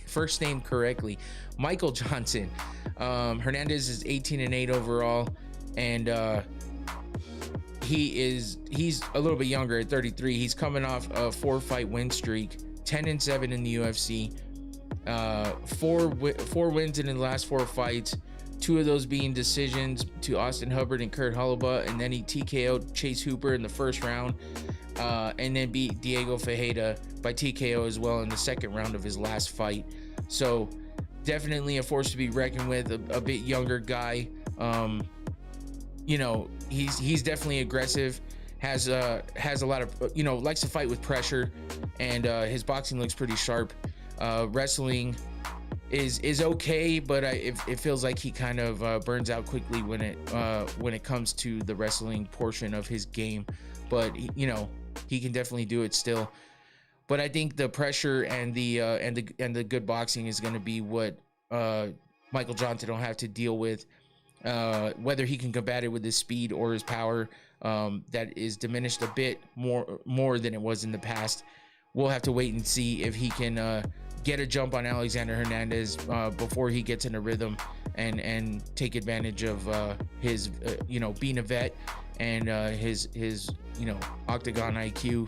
first name correctly? Michael Johnson. Hernandez is 18-8 overall, and he's a little bit younger at 33. He's coming off a 4-fight win streak, 10-7 in the UFC, four wins in the last 4 fights, 2 of those being decisions to Austin Hubbard and Kurt Holoba, and then he TKO'd Chase Hooper in the first round, and then beat Diego Ferreira by TKO as well in the second round of his last fight. So definitely a force to be reckoned with, a bit younger guy. You know, he's definitely aggressive, has a lot of, you know, likes to fight with pressure, and his boxing looks pretty sharp. Wrestling is okay, but it feels like he kind of burns out quickly when it comes to the wrestling portion of his game. But you know, he can definitely do it still. But I think the pressure and the good boxing is going to be what Michael Johnson will have to deal with. Whether he can combat it with his speed or his power, that is diminished a bit more than it was in the past. We'll have to wait and see if he can get a jump on Alexander Hernandez before he gets in a rhythm and take advantage of his you know, being a vet and his you know, octagon IQ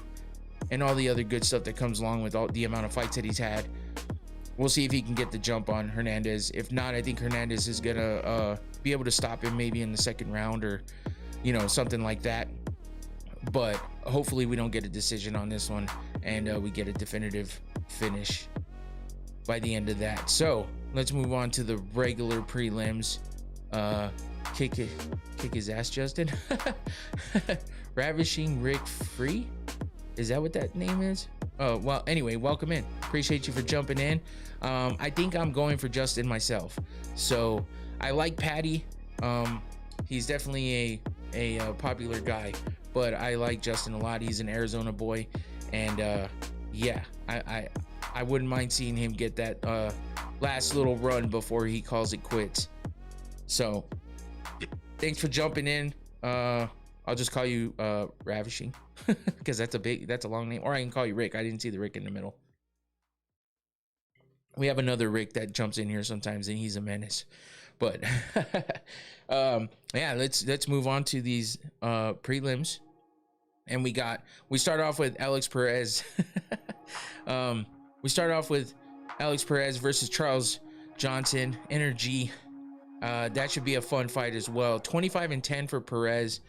and all the other good stuff that comes along with all the amount of fights that he's had. We'll see if he can get the jump on Hernandez. If not, I think Hernandez is gonna be able to stop him maybe in the second round, or you know, something like that. But hopefully we don't get a decision on this one, and we get a definitive finish by the end of that. So let's move on to the regular prelims. Kick his ass, Justin. Ravishing Rick Free, is that what that name is? Oh, well, anyway, welcome in. Appreciate you for jumping in. I think I'm going for Justin myself. So I like Patty. He's definitely a popular guy, but I like Justin a lot. He's an Arizona boy, and yeah, I wouldn't mind seeing him get that last little run before he calls it quits. So thanks for jumping in. I'll just call you Ravishing because that's a long name, or I can call you Rick. I didn't see the Rick in the middle. We have another Rick that jumps in here sometimes, and he's a menace. But yeah, let's move on to these prelims. And we start off with Alex Perez. We start off with Alex Perez versus Charles Johnson. Energy. That should be a fun fight as well. 25-10 for Perez.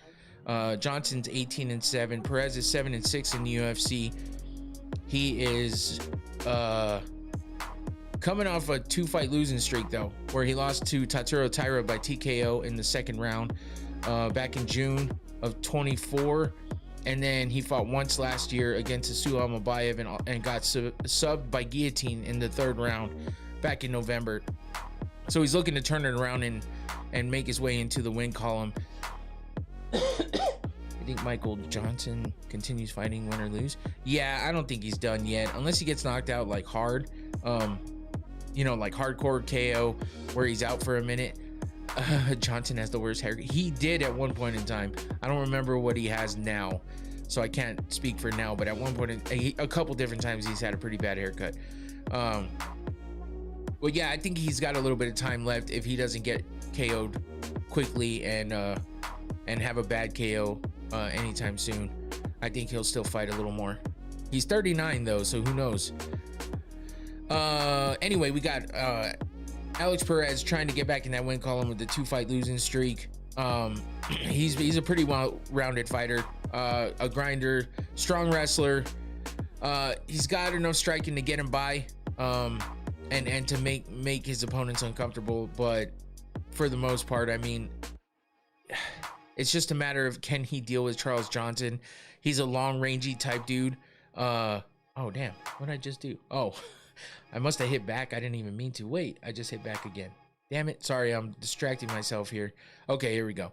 Johnson's 18-7. Perez is 7-6 in the UFC. He is coming off a 2-fight losing streak though, where he lost to Tatsuro Taira by TKO in the second round back in June of 24, and then he fought once last year against Asuha Mabayev and got subbed by guillotine in the third round back in November. So he's looking to turn it around and make his way into the win column. I think Michael Johnson continues fighting, win or lose. Yeah, I don't think he's done yet, unless he gets knocked out like hard. You know, like hardcore KO where he's out for a minute. Johnson has the worst hair. He did at one point in time. I don't remember what he has now, so I can't speak for now, but at one point, a couple different times he's had a pretty bad haircut. But yeah, I think he's got a little bit of time left if he doesn't get KO'd quickly and have a bad KO anytime soon. I think he'll still fight a little more. He's 39 though, so who knows. Anyway, we got Alex Perez trying to get back in that win column with the 2-fight losing streak. He's a pretty well-rounded fighter, a grinder, strong wrestler. He's got enough striking to get him by, and to make his opponents uncomfortable. But for the most part, I mean, it's just a matter of, can he deal with Charles Johnson? He's a long rangy type dude. Oh damn, what did I just do? Oh, I must have hit back. I didn't even mean to. Wait, I just hit back again. Damn it. Sorry, I'm distracting myself here. Okay, here we go.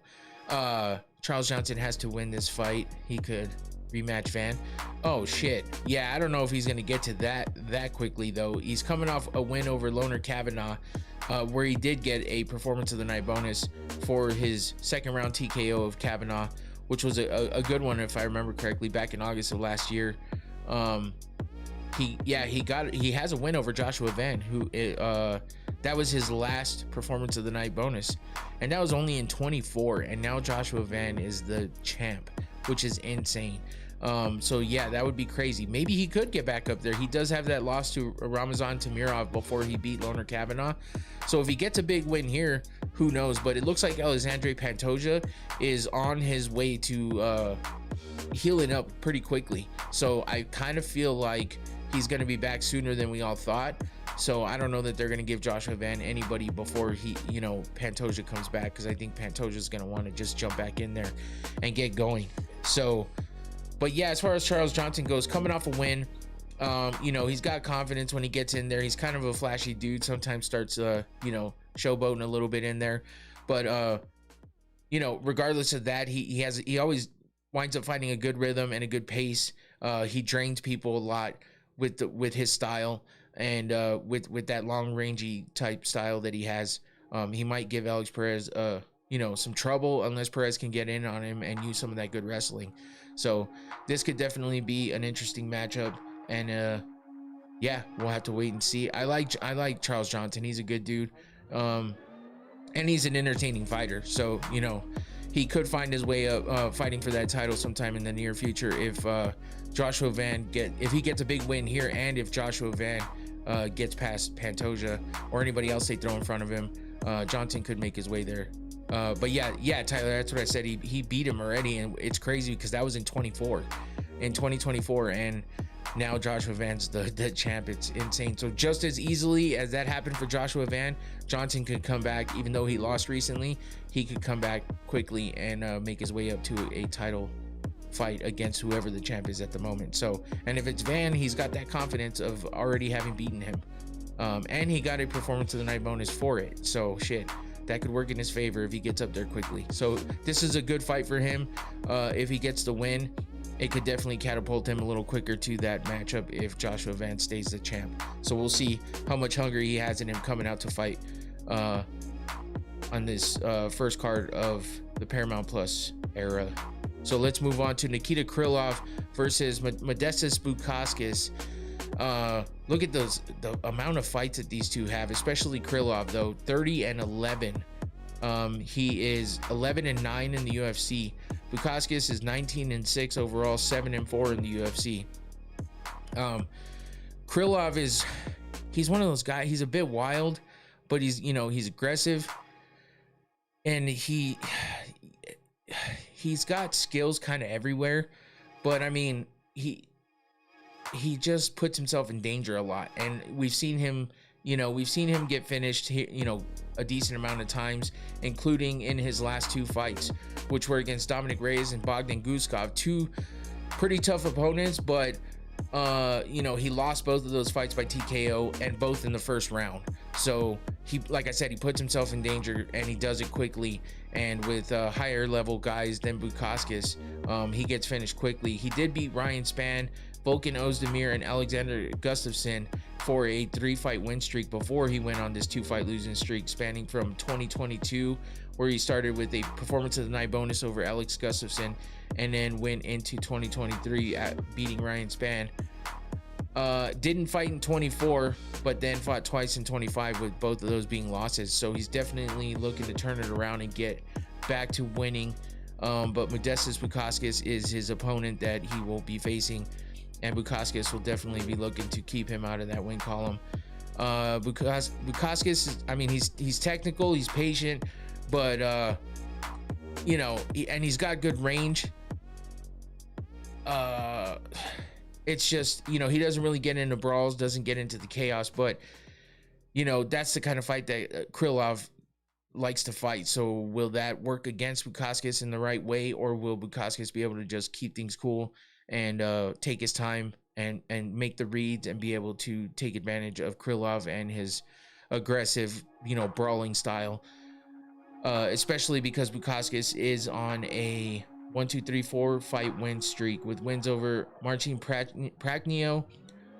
Charles Johnson has to win this fight. He could rematch Van. Oh shit. Yeah, I don't know if he's gonna get to that quickly though. He's coming off a win over Loner Kavanaugh, where he did get a performance of the night bonus for his second round TKO of Kavanaugh, which was a good one if I remember correctly, back in August of last year. He has a win over Joshua Van, who that was his last performance of the night bonus, and that was only in 24, and now Joshua Van is the champ, which is insane. So yeah, that would be crazy. Maybe he could get back up there. He does have that loss to Ramazan Tamirov before he beat Loner Kavanaugh. So if he gets a big win here, who knows? But it looks like Alexandre Pantoja is on his way to healing up pretty quickly. So I kind of feel like he's going to be back sooner than we all thought. So I don't know that they're going to give Joshua Van anybody before he, Pantoja comes back, because I think Pantoja is going to want to just jump back in there and get going. So, but yeah, as far as Charles Johnson goes, coming off a win, he's got confidence when he gets in there. He's kind of a flashy dude. Sometimes starts, showboating a little bit in there. But, regardless of that, he always winds up finding a good rhythm and a good pace. He drains people a lot with his style. And with that long rangey type style that he has, he might give Alex Perez some trouble unless Perez can get in on him and use some of that good wrestling. So this could definitely be an interesting matchup, and we'll have to wait and see. I like Charles Johnson. He's a good dude, and he's an entertaining fighter. So he could find his way up fighting for that title sometime in the near future if Joshua Van if he gets a big win here, and if Joshua Van gets past Pantoja or anybody else they throw in front of him, Johnson could make his way there. But yeah, Tyler, that's what I said. He beat him already, and it's crazy because that was in 2024, and now Joshua Van's the champ. It's insane. So just as easily as that happened for Joshua Van, Johnson could come back. Even though he lost recently, he could come back quickly and make his way up to a title fight against whoever the champ is at the moment. So, and if it's Van, he's got that confidence of already having beaten him, and he got a performance of the night bonus for it. So shit, that could work in his favor if he gets up there quickly. So this is a good fight for him. If he gets the win, it could definitely catapult him a little quicker to that matchup if Joshua Van stays the champ. So we'll see how much hunger he has in him coming out to fight on this first card of the Paramount Plus Era. So let's move on to Nikita Krylov versus Modestas Bukauskas. Look at the amount of fights that these two have, especially Krylov, though. 30-11. He is 11-9 in the UFC. Bukauskas is 19-6 overall, 7-4 in the UFC. Krylov he's one of those guys. He's a bit wild, but he's aggressive, and he's got skills kind of everywhere. But I mean, he just puts himself in danger a lot, and we've seen him get finished a decent amount of times, including in his last two fights, which were against Dominic Reyes and Bogdan Guskov, two pretty tough opponents. But he lost both of those fights by TKO, and both in the first round. So like I said, he puts himself in danger, and he does it quickly. And with higher level guys than Bukauskas, he gets finished quickly. He did beat Ryan Spann, Volkan Ozdemir, and Alexander Gustafsson for a 3-fight win streak before he went on this 2-fight losing streak, spanning from 2022, where he started with a performance of the night bonus over Alex Gustafsson, and then went into 2023 at beating Ryan Spann. Didn't fight in 24, but then fought twice in 25, with both of those being losses. So he's definitely looking to turn it around and get back to winning. But Modestas Bukauskas is his opponent that he will be facing, and Bukauskas will definitely be looking to keep him out of that win column. Bukauskas, I mean, he's technical, he's patient, but and he's got good range. It's just, he doesn't really get into brawls, doesn't get into the chaos, but that's the kind of fight that Krylov likes to fight. So will that work against Bukauskas in the right way, or will Bukauskas be able to just keep things cool and take his time and make the reads and be able to take advantage of Krylov and his aggressive, brawling style, especially because Bukauskas is on a 4 fight win streak with wins over Marcin Prachnio,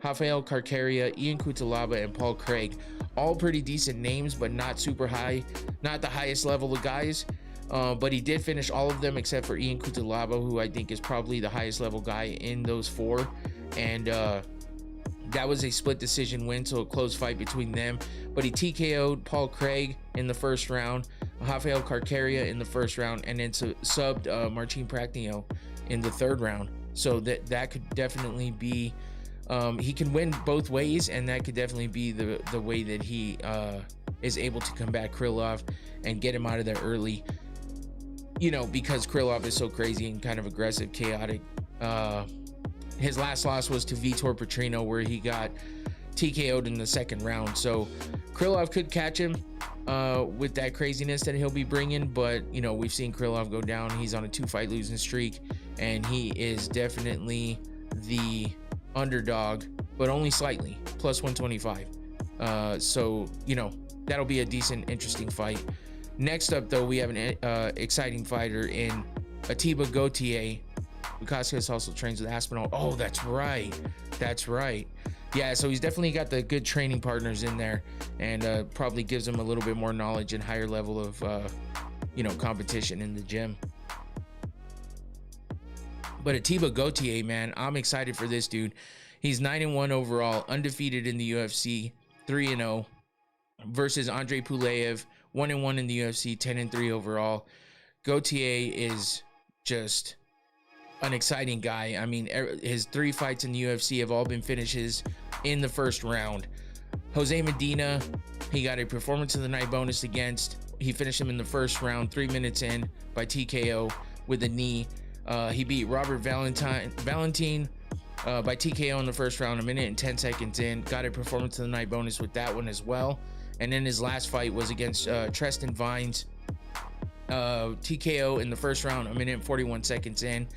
Rafael Carcaria, Ian Cutelaba, and Paul Craig. All pretty decent names, but not super high, not the highest level of guys. But he did finish all of them except for Ian Cutelaba, who I think is probably the highest level guy in those 4. And that was a split decision win, so a close fight between them. But he TKO'd Paul Craig in the first round, Rafael Carcaria in the first round, and then subbed Marcin Prachnio in the third round. So that could definitely be He can win both ways, and that could definitely be the way that he is able to combat Krylov and get him out of there early, you know, because Krylov is so crazy and kind of aggressive, chaotic. His last loss was to Vitor Petrino, where he got TKO'd in the second round. So Krylov could catch him with that craziness that he'll be bringing, but you know, we've seen Krylov go down. He's on a 2-fight losing streak, and he is definitely the underdog, but only slightly, plus 125. So you know, that'll be a decent, interesting fight. Next up, though, we have an exciting fighter in Atiba Gauthier. Lucas also trains with Aspinall. Oh, that's right. Yeah, so he's definitely got the good training partners in there, and probably gives him a little bit more knowledge and higher level of you know, competition in the gym. But Atiba Gauthier, man, I'm excited for this dude. He's 9-1 overall, undefeated in the UFC, 3-0, versus Andre Pulev, 1-1 in the UFC, 10-3 overall. Gauthier is just an exciting guy. I mean, his 3 fights in the UFC have all been finishes in the first round. Jose Medina, he got a performance of the night bonus against. He finished him in the first round, 3 minutes in, by TKO with a knee. He beat Robert Valentin by TKO in the first round, 1 minute and 10 seconds in. Got a performance of the night bonus with that one as well. And then his last fight was against Tristan Vines. TKO in the first round, 1 minute and 41 seconds in.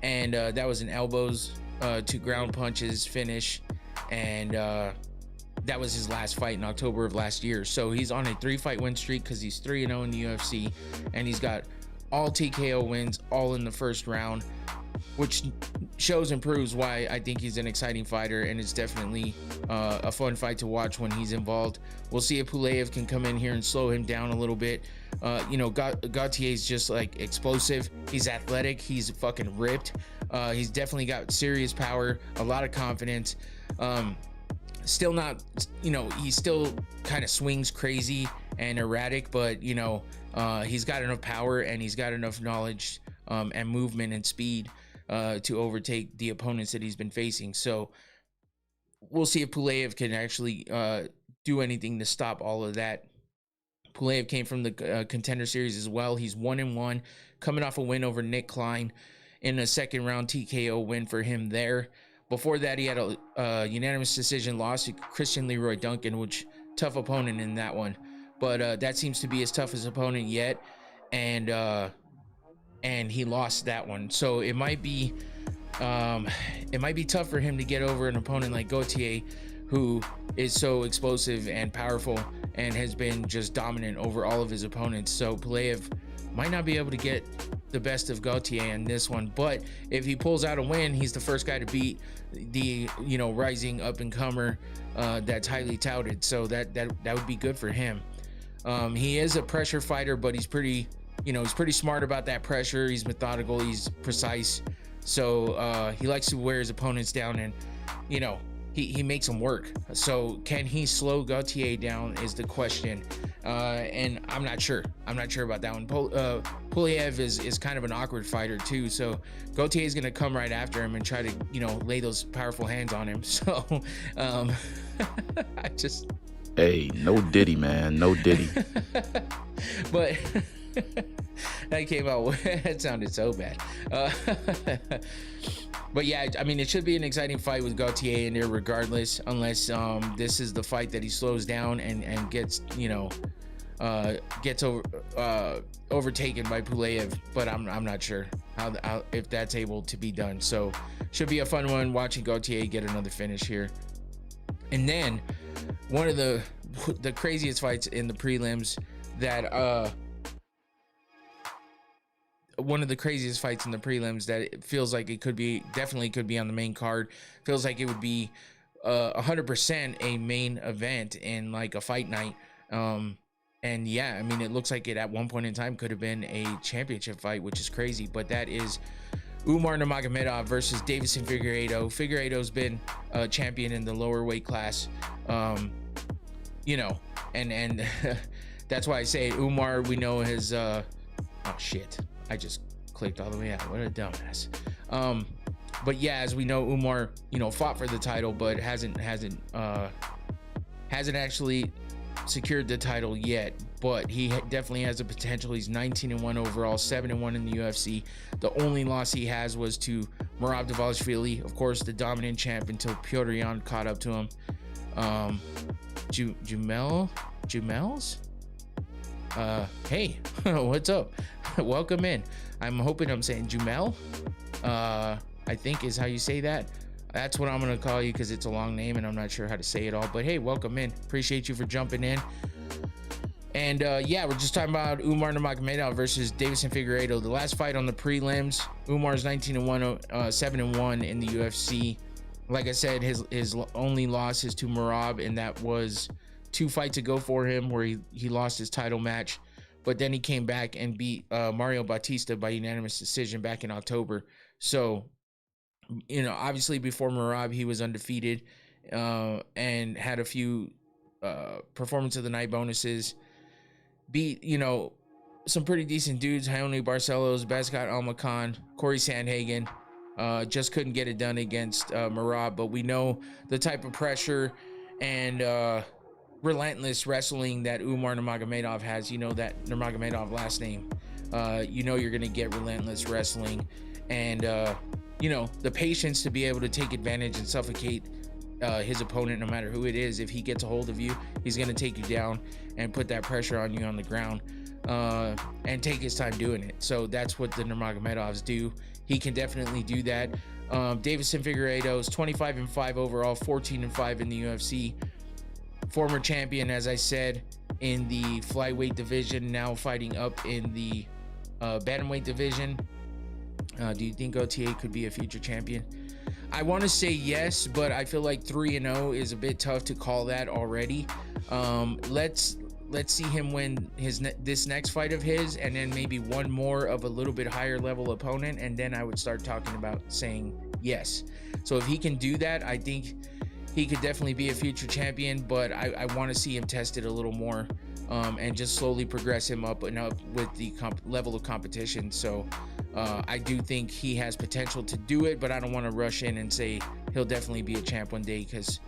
And that was an elbows to ground punches finish. And that was his last fight in October of last year. So he's on a 3-fight win streak because he's 3-0 in the UFC. And he's got all TKO wins, all in the first round, which shows and proves why I think he's an exciting fighter, and it's definitely a fun fight to watch when he's involved. We'll see if Pulev can come in here and slow him down a little bit. You know, Gauthier's just like explosive. He's athletic. He's fucking ripped. He's definitely got serious power, a lot of confidence. Still not, you know, he still kind of swings crazy and erratic, but you know, he's got enough power and he's got enough knowledge and movement and speed to overtake the opponents that he's been facing. So we'll see if Pulev can actually do anything to stop all of that. Pulev came from the Contender Series as well. He's 1-1, coming off a win over Nick Klein in a second round TKO win for him there. Before that, he had a unanimous decision loss to Christian Leroy Duncan, which tough opponent in that one. But that seems to be his toughest opponent yet, and he lost that one. So it might be tough for him to get over an opponent like Gauthier, who is so explosive and powerful and has been just dominant over all of his opponents. So Pulev might not be able to get the best of Gauthier in this one, but if he pulls out a win, he's the first guy to beat the, you know, rising up and comer that's highly touted. So that would be good for him. He is a pressure fighter, but he's pretty, you know, he's pretty smart about that pressure. He's methodical, he's precise. So he likes to wear his opponents down, and you know, he makes them work. So can he slow Gauthier down is the question, and I'm not sure about that one. Pulev is kind of an awkward fighter too, so Gauthier is going to come right after him and try to, you know, lay those powerful hands on him. So I just, hey, no Diddy, man, no Diddy. but that came out, that sounded so bad. But yeah, I mean, it should be an exciting fight with Gauthier in there regardless, unless this is the fight that he slows down and gets, you know, overtaken by Pulev. But I'm not sure how if that's able to be done. So should be a fun one watching Gauthier get another finish here. And then one of the craziest fights in the prelims that that it feels like it definitely could be on the main card. Feels like it would be 100% a main event in like a fight night. And yeah, I mean, it looks like it at one point in time could have been a championship fight, which is crazy. But that is Umar Nurmagomedov versus Davison Figueiredo. Figueiredo's been a champion in the lower weight class, you know, and that's why I say Umar, we know his oh shit, I just clicked all the way out. What a dumbass. But yeah, as we know, Umar, fought for the title, but hasn't actually secured the title yet. But he definitely has the potential. He's 19-1 overall, 7-1 in the UFC. The only loss he has was to Merab Dvalishvili, of course, the dominant champ, until Petr Yan caught up to him. Jumels? Hey, what's up? Welcome in. I'm hoping I'm saying Jumel. I think is how you say that. That's what I'm gonna call you because it's a long name and I'm not sure how to say it all. But hey, welcome in. Appreciate you for jumping in. And yeah, we're just talking about Umar Nurmagomedov versus Deiveson Figueiredo. The last fight on the prelims. Umar's 19-1, 7-1 in the UFC. Like I said, his only loss is to Merab, and that was 2 fights ago for him, where he lost his title match. But then he came back and beat Mario Bautista by unanimous decision back in October. So, obviously before Merab, he was undefeated and had a few performance of the night bonuses. Beat, some pretty decent dudes. Raoni Barcelos, Baskat Almakhan, Corey Sandhagen. Just couldn't get it done against Merab. But we know the type of pressure and relentless wrestling that Umar Nurmagomedov has. That Nurmagomedov last name. You're going to get relentless wrestling. And, the patience to be able to take advantage and suffocate his opponent, no matter who it is. If he gets a hold of you, he's going to take you down and put that pressure on you on the ground and take his time doing it. So that's what the Nurmagomedovs do. He can definitely do that. Deiveson Figueiredo is 25-5 overall, 14-5 in the UFC. Former champion, as I said, in the flyweight division, now fighting up in the bantamweight division. Do you think OTA could be a future champion? I want to say yes, but I feel like 3-0 is a bit tough to call that already. Let's see him win this next fight of his, and then maybe one more of a little bit higher level opponent, and then I would start talking about saying yes. So if he can do that, I think he could definitely be a future champion, but I want to see him tested a little more and just slowly progress him up and up with the level of competition. So I do think he has potential to do it, but I don't want to rush in and say he'll definitely be a champ one day, because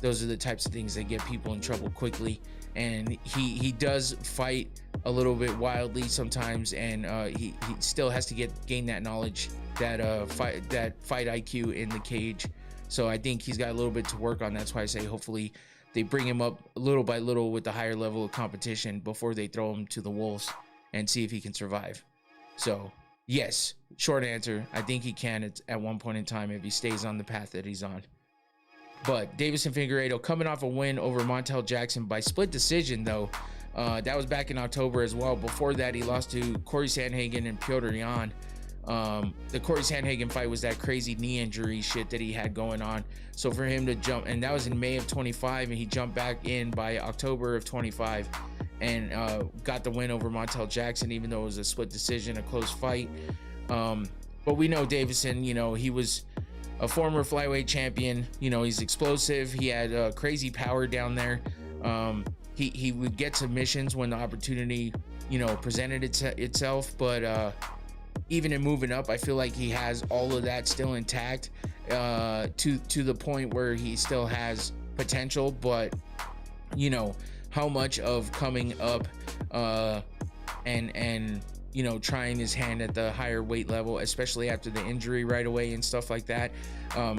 those are the types of things that get people in trouble quickly. And he does fight a little bit wildly sometimes, and he still has to gain that knowledge, that fight IQ in the cage. So I think he's got a little bit to work on. That's why I say hopefully they bring him up little by little with the higher level of competition before they throw him to the wolves and see if he can survive. So yes, short answer, I think he can at one point in time if he stays on the path that he's on. But Deiveson Figueiredo coming off a win over Montel Jackson by split decision, though. That was back in October as well. Before that, he lost to Corey Sandhagen and Petr Yan. The Corey Sandhagen fight was that crazy knee injury shit that he had going on. So for him to jump, and that was in May of 25, and he jumped back in by October of 25 and got the win over Montel Jackson, even though it was a split decision, a close fight. But we know Deiveson, he was a former flyweight champion. He's explosive. He had crazy power down there. He would get submissions when the opportunity, presented itself. But even in moving up, I feel like he has all of that still intact to the point where he still has potential. But, how much of coming up and trying his hand at the higher weight level, especially after the injury right away and stuff like that,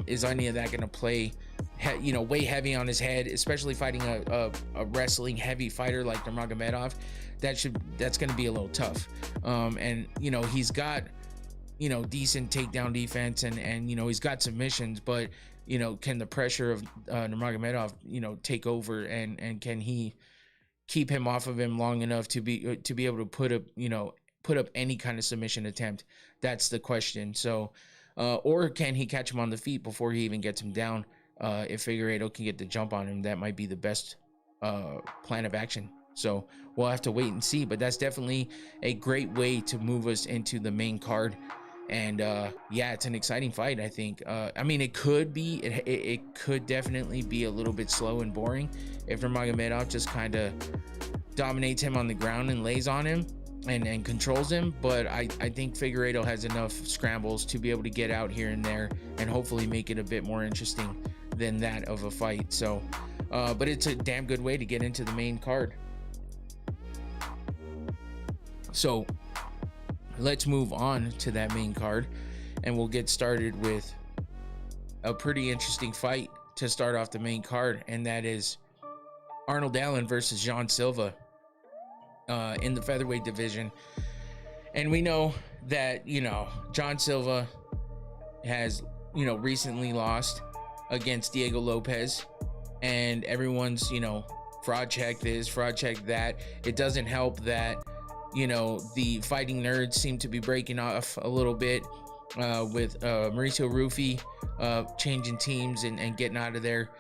is any of that going to play, weigh heavy on his head, especially fighting a wrestling heavy fighter like Nurmagomedov? That's going to be a little tough. And he's got decent takedown defense, and he's got submissions, but can the pressure of Nurmagomedov take over, and can he keep him off of him long enough to be able to put up any kind of submission attempt? That's the question. So or can he catch him on the feet before he even gets him down? If Figueiredo can get the jump on him, that might be the best plan of action. So we'll have to wait and see, but that's definitely a great way to move us into the main card. And yeah, it's an exciting fight, I think. I mean, it could definitely be a little bit slow and boring if Nurmagomedov just kind of dominates him on the ground and lays on him. and controls him, but I think Figueiredo has enough scrambles to be able to get out here and there and hopefully make it a bit more interesting than that of a fight. So but it's a damn good way to get into the main card. So let's move on to that main card, and we'll get started with a pretty interesting fight to start off the main card, and that is Arnold Allen versus Jean Silva in the featherweight division. And we know that, you know, John Silva has, you know, recently lost against Diego Lopez, and everyone's, you know, fraud check this, fraud check that. It doesn't help that, you know, the fighting nerds seem to be breaking off a little bit with Mauricio Rufy changing teams and getting out of there.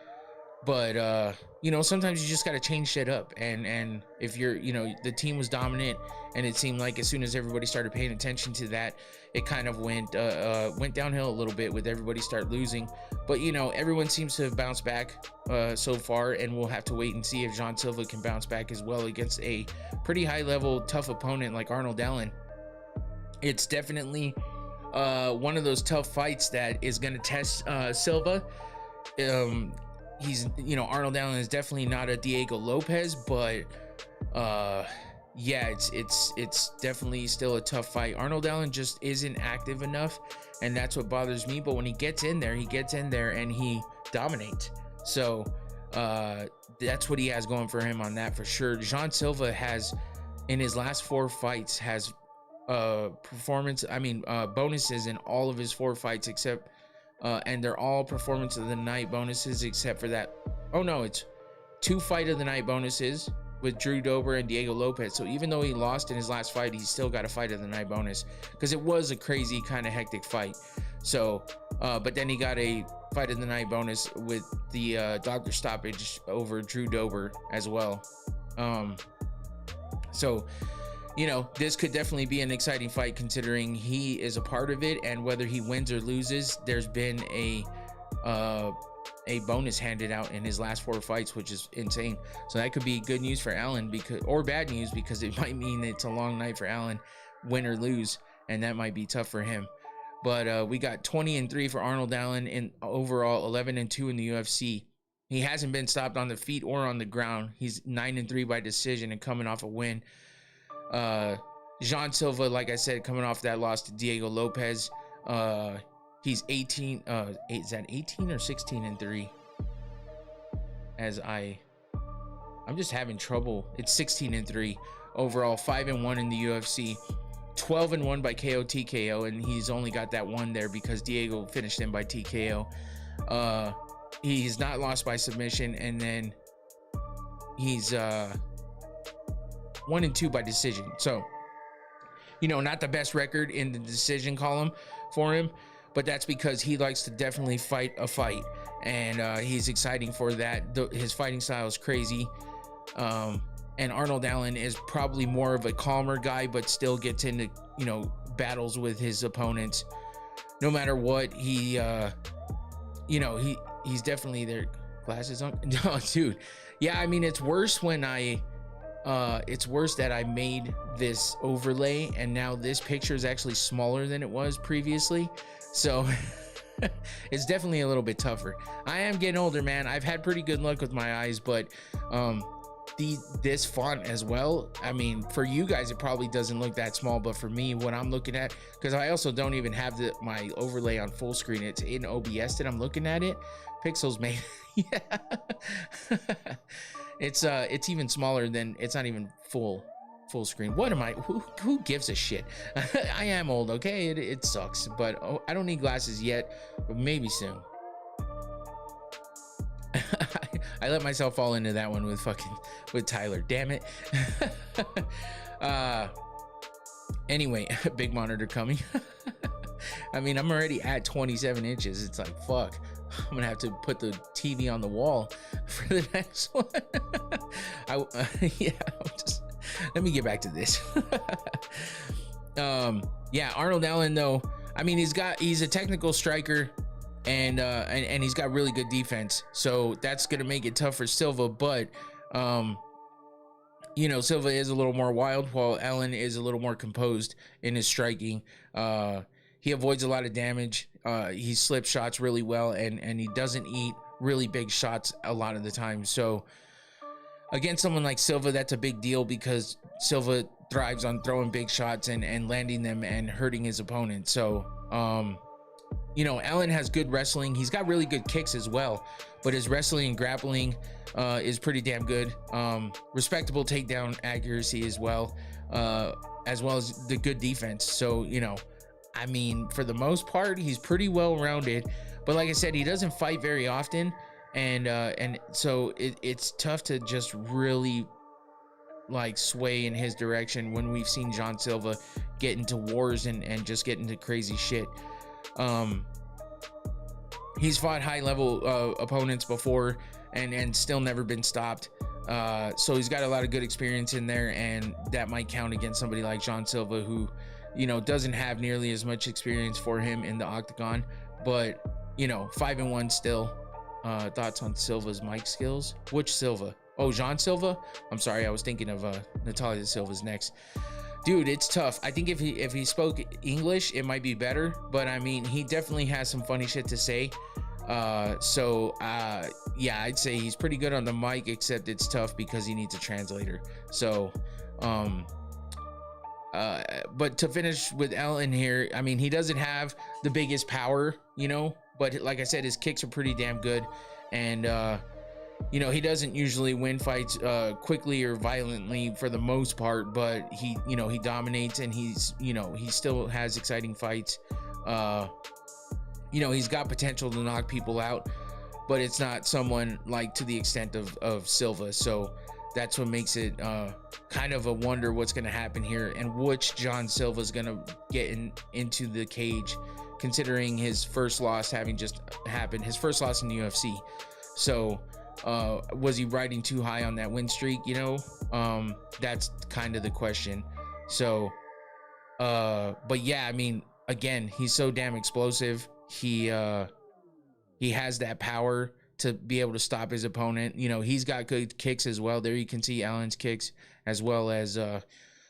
But you know, sometimes you just got to change shit up, and if you're, you know, the team was dominant, and it seemed like as soon as everybody started paying attention to that, it kind of went downhill a little bit with everybody start losing. But you know, everyone seems to have bounced back so far, and we'll have to wait and see if Jean Silva can bounce back as well against a pretty high level tough opponent like Arnold Allen. It's definitely one of those tough fights that is going to test Silva. He's, you know, Arnold Allen is definitely not a Diego Lopez, but yeah, it's definitely still a tough fight. Arnold Allen just isn't active enough, and that's what bothers me. But when he gets in there and he dominates. So that's what he has going for him on that for sure. Jean Silva has, in his last 4 fights, has bonuses in all of his 4 fights except and they're all performance of the night bonuses except for that. Oh no, it's 2 fight of the night bonuses with Drew Dober and Diego Lopez. So even though he lost in his last fight, he's still got a fight of the night bonus because it was a crazy kind of hectic fight. So but then he got a fight of the night bonus with the doctor stoppage over Drew Dober as well. So you know, this could definitely be an exciting fight considering he is a part of it, and whether he wins or loses, there's been a bonus handed out in his last 4 fights, which is insane. So that could be good news for Allen, or bad news, because it might mean it's a long night for Allen, win or lose, and that might be tough for him. But we got 20-3 for Arnold Allen, in overall 11-2 in the UFC. He hasn't been stopped on the feet or on the ground. He's 9-3 by decision and coming off a win. Jean Silva, like I said, coming off that loss to Diego Lopez, he's 18 is that 18 or 16-3? As I'm just having trouble. It's 16-3 overall, 5-1 in the UFC, 12-1 by KO TKO, and he's only got that one there because Diego finished him by TKO. He's not lost by submission, and then he's 1-2 by decision. So, you know, not the best record in the decision column for him, but that's because he likes to definitely fight a fight, and he's exciting for that. His fighting style is crazy, and Arnold Allen is probably more of a calmer guy, but still gets into, you know, battles with his opponents no matter what. He you know, he's definitely there. Glasses on? No, dude. Yeah, I mean, it's worse when it's worse that I made this overlay and now this picture is actually smaller than it was previously. So it's definitely a little bit tougher. I am getting older, man. I've had pretty good luck with my eyes, but this font as well, I mean, for you guys it probably doesn't look that small, but for me, what I'm looking at, because I also don't even have my overlay on full screen, it's in OBS that I'm looking at it. Pixels made yeah. It's even smaller than, it's not even full screen. What am I, who gives a shit? I am old, okay? It sucks, but I don't need glasses yet, but maybe soon. I let myself fall into that one with Tyler, damn it. Anyway, big monitor coming. I mean, I'm already at 27 inches. It's like, fuck, I'm gonna have to put the TV on the wall for the next one. Yeah, let me get back to this. Yeah, Arnold Allen though, I mean, he's a technical striker, and he's got really good defense, so that's gonna make it tough for Silva. But you know, Silva is a little more wild, while Allen is a little more composed in his striking. He avoids a lot of damage. He slips shots really well, and he doesn't eat really big shots a lot of the time. So against someone like Silva, that's a big deal because Silva thrives on throwing big shots and landing them and hurting his opponent. So, you know, Allen has good wrestling. He's got really good kicks as well, but his wrestling and grappling is pretty damn good. Respectable takedown accuracy as well as the good defense. So, you know, I mean, for the most part, he's pretty well rounded, but like I said, he doesn't fight very often. And so it's tough to just really like sway in his direction when we've seen John Silva get into wars and just get into crazy shit. He's fought high level opponents before and still never been stopped. So he's got a lot of good experience in there, and that might count against somebody like John Silva, who, you know, doesn't have nearly as much experience for him in the octagon, but, you know, 5-1 still. Thoughts on Silva's mic skills? Which Silva? Oh, Jean Silva? I'm sorry, I was thinking of Natalia Silva's next. Dude, it's tough. I think if he spoke English, it might be better, but I mean, he definitely has some funny shit to say. Yeah, I'd say he's pretty good on the mic, except it's tough because he needs a translator. So, but to finish with Allen here, I mean, he doesn't have the biggest power, you know, but like I said, his kicks are pretty damn good. And, you know, he doesn't usually win fights quickly or violently for the most part, but he, you know, he dominates, and he's, you know, he still has exciting fights. You know, he's got potential to knock people out, but it's not someone like to the extent of Silva. So that's what makes it kind of a wonder what's going to happen here, and which John Silva is going to get into the cage, considering his first loss having just happened, his first loss in the UFC. So was he riding too high on that win streak? You know, that's kind of the question. So, but yeah, I mean, again, he's so damn explosive. He has that power to be able to stop his opponent. You know, he's got good kicks as well. There you can see Allen's kicks as well as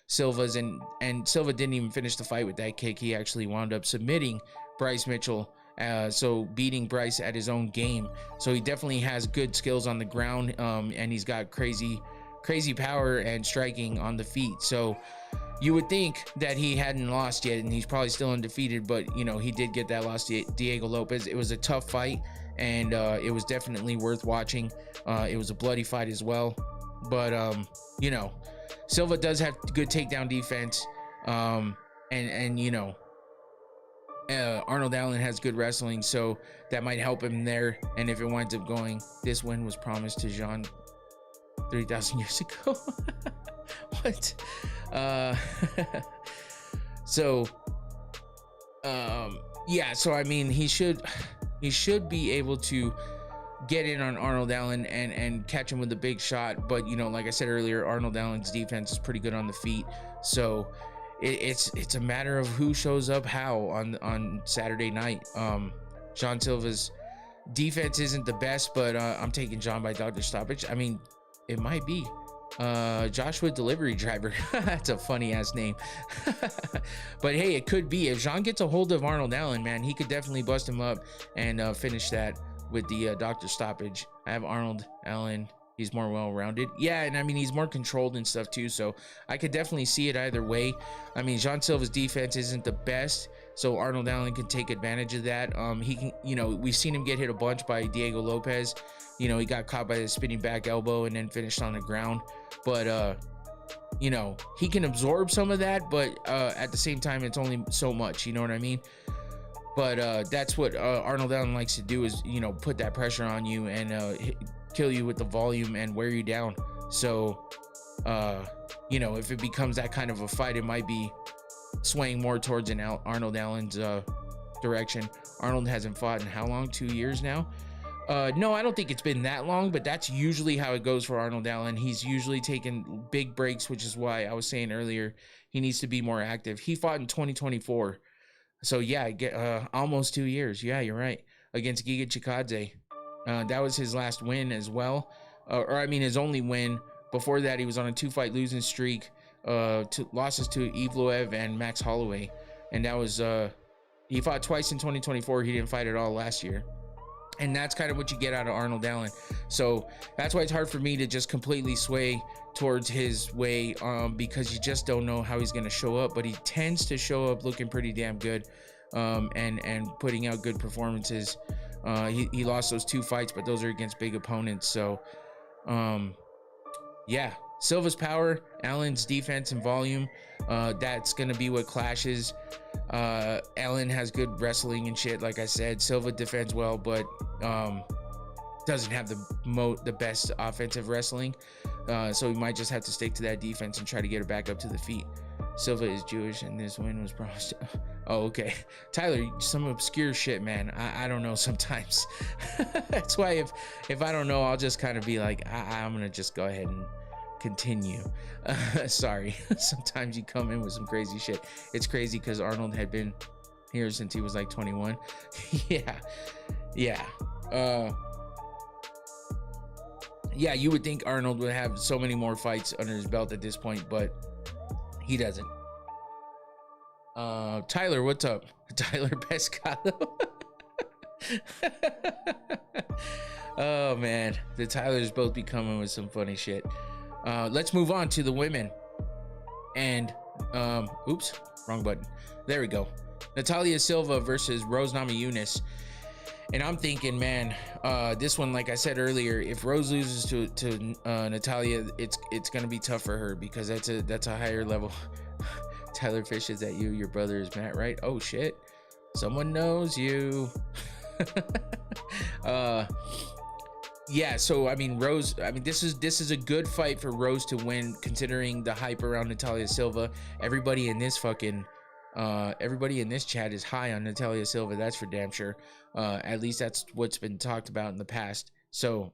Silva's, and Silva didn't even finish the fight with that kick. He actually wound up submitting Bryce Mitchell, so beating Bryce at his own game. So he definitely has good skills on the ground, and he's got crazy power and striking on the feet. So you would think that he hadn't lost yet, and he's probably still undefeated, but you know, he did get that loss to Diego Lopez. It was a tough fight, and it was definitely worth watching. It was a bloody fight as well, but you know, Silva does have good takedown defense, and you know, Arnold Allen has good wrestling, so that might help him there. And if it winds up going, this win was promised to Jean 3,000 years ago. What? So yeah, so I mean, he should be able to get in on Arnold Allen and catch him with a big shot. But you know, like I said earlier, Arnold Allen's defense is pretty good on the feet, so it's a matter of who shows up how on Saturday night. John Silva's defense isn't the best, but I'm taking John by Dr. Stoppage. I mean, it might be Joshua Delivery Driver. That's a funny ass name. But hey, it could be. If Jean gets a hold of Arnold Allen, man, he could definitely bust him up and finish that with the Dr. Stoppage. I have Arnold Allen. He's more well-rounded. Yeah, and I mean, he's more controlled and stuff too, so I could definitely see it either way. I mean, Jean Silva's defense isn't the best, so Arnold Allen can take advantage of that. He can, you know, we've seen him get hit a bunch by Diego Lopez. You know, he got caught by the spinning back elbow and then finished on the ground. But, you know, he can absorb some of that, but at the same time, it's only so much, you know what I mean? But that's what Arnold Allen likes to do, is, you know, put that pressure on you and kill you with the volume and wear you down. So, you know, if it becomes that kind of a fight, it might be swaying more towards an Arnold Allen's direction. Arnold hasn't fought in how long? 2 years now? No, I don't think it's been that long, but that's usually how it goes for Arnold Allen. He's usually taken big breaks, which is why I was saying earlier he needs to be more active. He fought in 2024. So yeah, almost 2 years. Yeah, you're right. Against Giga Chikadze. That was his last win as well. Or I mean, his only win Before that, he was on a 2-fight losing streak, losses to Evloev and Max Holloway. And that was, he fought twice in 2024. He didn't fight at all last year. And that's kind of what you get out of Arnold Allen. So that's why it's hard for me to just completely sway towards his way, because you just don't know how he's going to show up. But he tends to show up looking pretty damn good, and putting out good performances. He lost those 2 fights, but those are against big opponents. So, yeah, Silva's power, Allen's defense and volume, that's going to be what clashes. Allen has good wrestling and shit, like I said. Silva defends well, but doesn't have the best offensive wrestling. So he might just have to stick to that defense and try to get her back up to the feet. Silva is Jewish, and this win was promised. Oh, okay. Tyler, some obscure shit, man. I don't know sometimes. That's why if I don't know, I'll just kind of be like, I'm going to just go ahead and continue. Sorry. Sometimes you come in with some crazy shit. It's crazy because Arnold had been here since he was like 21. Yeah. Yeah, you would think Arnold would have so many more fights under his belt at this point, but he doesn't. Tyler, what's up? Tyler Pescado. Oh man, the Tylers both be coming with some funny shit. Let's move on to the women. And oops, wrong button. There we go. Natalia Silva versus Rose Namajunas. And I'm thinking, man, this one, like I said earlier, if Rose loses to Natalia, it's gonna be tough for her, because that's a higher level. Tyler Fish, is that you? Your brother is Matt, right? Oh shit, someone knows you. Yeah, so I mean, Rose, I mean, this is a good fight for Rose to win, considering the hype around Natalia Silva. Everybody in this chat is high on Natalia Silva, that's for damn sure. At least that's what's been talked about in the past. So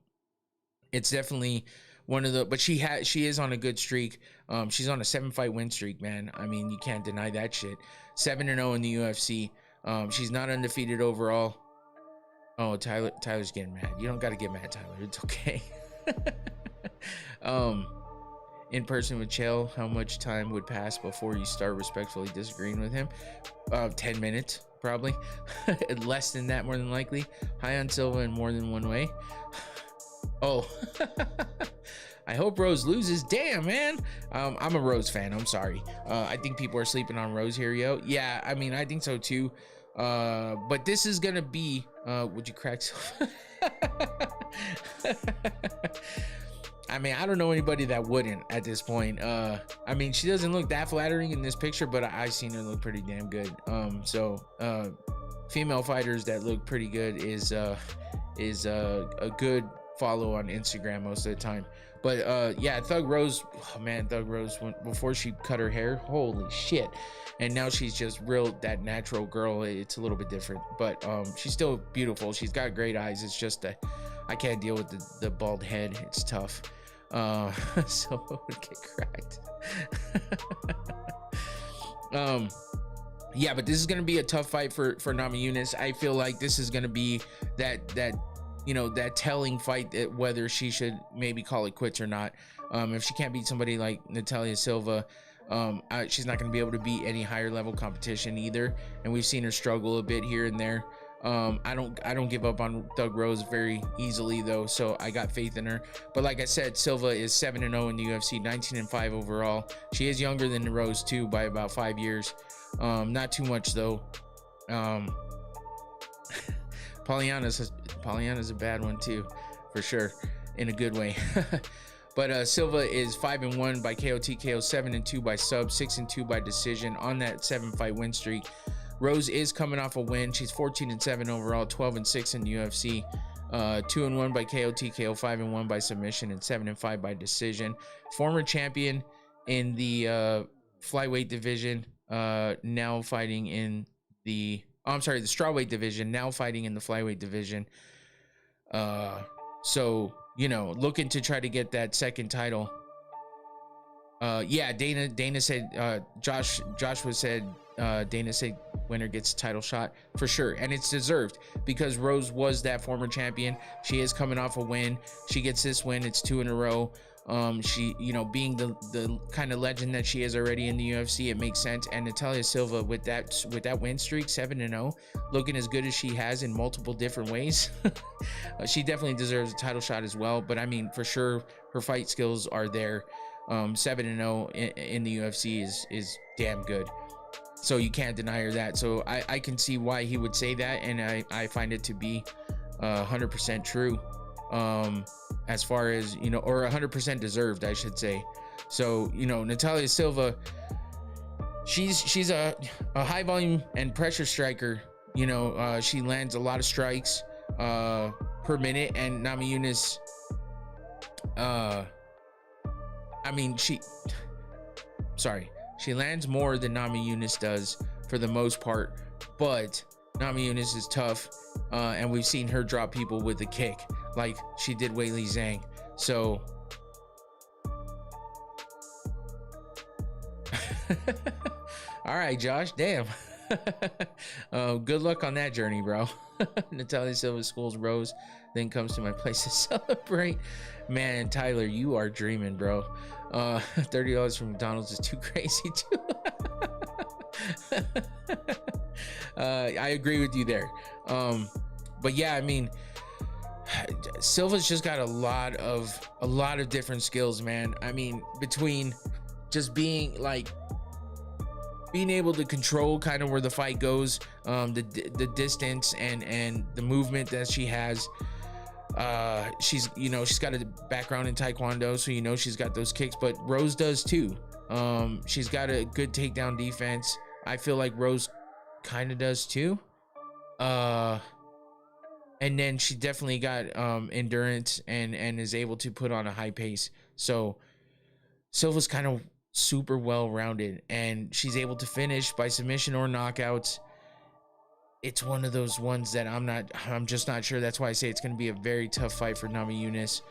it's definitely one of the, but she is on a good streak. She's on a 7-fight win streak, man. I mean, you can't deny that shit. 7-0 in the UFC. She's not undefeated overall. Oh, Tyler's getting mad. You don't got to get mad, Tyler. It's okay. In person with Chael, how much time would pass before you start respectfully disagreeing with him? 10 minutes, probably. Less than that, more than likely. High on Silva in more than one way. Oh. I hope Rose loses. Damn, man. I'm a Rose fan. I'm sorry. I think people are sleeping on Rose here, yo. Yeah, I mean, I think so too. But this is gonna be would you crack Silva? I mean, I don't know anybody that wouldn't at this point. I mean, she doesn't look that flattering in this picture, but I've seen her look pretty damn good. Female fighters that look pretty good is a good follow on Instagram most of the time. But yeah, Thug Rose, oh man, Thug Rose, before she cut her hair, holy shit. And now she's just real, that natural girl. It's a little bit different, but she's still beautiful. She's got great eyes. It's just that I can't deal with the bald head. It's tough. So it would get cracked. Yeah, but this is gonna be a tough fight for Namajunas. I feel like this is gonna be that telling fight, that whether she should maybe call it quits or not. If she can't beat somebody like Natalia Silva, she's not going to be able to beat any higher level competition either. And we've seen her struggle a bit here and there. I don't give up on Thug Rose very easily though, so I got faith in her. But like I said, Silva is 7-0 in the UFC, 19-5 overall. She is younger than Rose too by about 5 years. Not too much though. Pollyanna's a bad one too, for sure, in a good way. But Silva is 5-1 by KO TKO, 7-2 by sub, 6-2 by decision on that 7-fight win streak. Rose is coming off a win. She's 14-7 overall, 12-6 in the UFC. 2-1 by KO TKO, 5-1 by submission, and 7-5 by decision. Former champion in the flyweight division, now fighting in the strawweight division, now fighting in the flyweight division. So, looking to try to get that second title. Yeah, Dana said, Joshua said, Dana said winner gets title shot for sure. And it's deserved because Rose was that former champion. She is coming off a win. She gets this win. It's 2 in a row. She, you know, being the kind of legend that she is already in the UFC, it makes sense. And Natalia Silva with that win streak, 7-0, looking as good as she has in multiple different ways, she definitely deserves a title shot as well. But I mean, for sure, her fight skills are there. 7-0 in the UFC is damn good. So you can't deny her that. So I can see why he would say that, and I find it to be 100% true. As far as, you know, or 100% deserved, I should say. So, you know, Natalia Silva, she's a high volume and pressure striker. You know, she lands a lot of strikes per minute, and Namajunas, I mean, she lands more than Namajunas does for the most part, but Namajunas is tough, and we've seen her drop people with a kick like she did Weili Zhang. So all right, Josh, damn. Good luck on that journey, bro. Natalia Silva schools Rose, then comes to my place to celebrate. Man, Tyler, you are dreaming, bro. $30 from McDonald's is too crazy too. I agree with you there. But yeah, I mean, Silva's just got a lot of different skills, man. I mean, between just being able to control kind of where the fight goes, the distance and the movement that she has. She's got a background in Taekwondo, so, you know, she's got those kicks, but Rose does too. She's got a good takedown defense. I feel like Rose kind of does too. And then she definitely got endurance and is able to put on a high pace. So Silva's kind of super well-rounded, and she's able to finish by submission or knockouts. It's one of those ones that I'm just not sure. That's why I say it's going to be a very tough fight for Namajunas.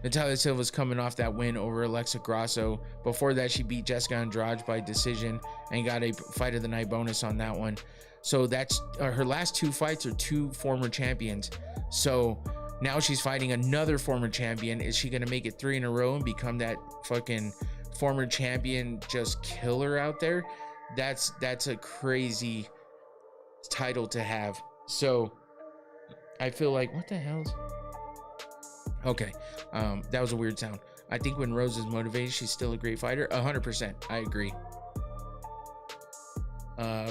Natalia Silva's coming off that win over Alexa Grasso. Before that, she beat Jessica Andrade by decision and got a fight of the night bonus on that one. So that's her last two fights are two former champions. So now she's fighting another former champion. Is she going to make it 3 in a row and become that fucking former champion just killer out there? That's a crazy title to have. So I feel like, what the hell's okay, that was a weird sound. I think when Rose is motivated, she's still a great fighter. 100%, I agree.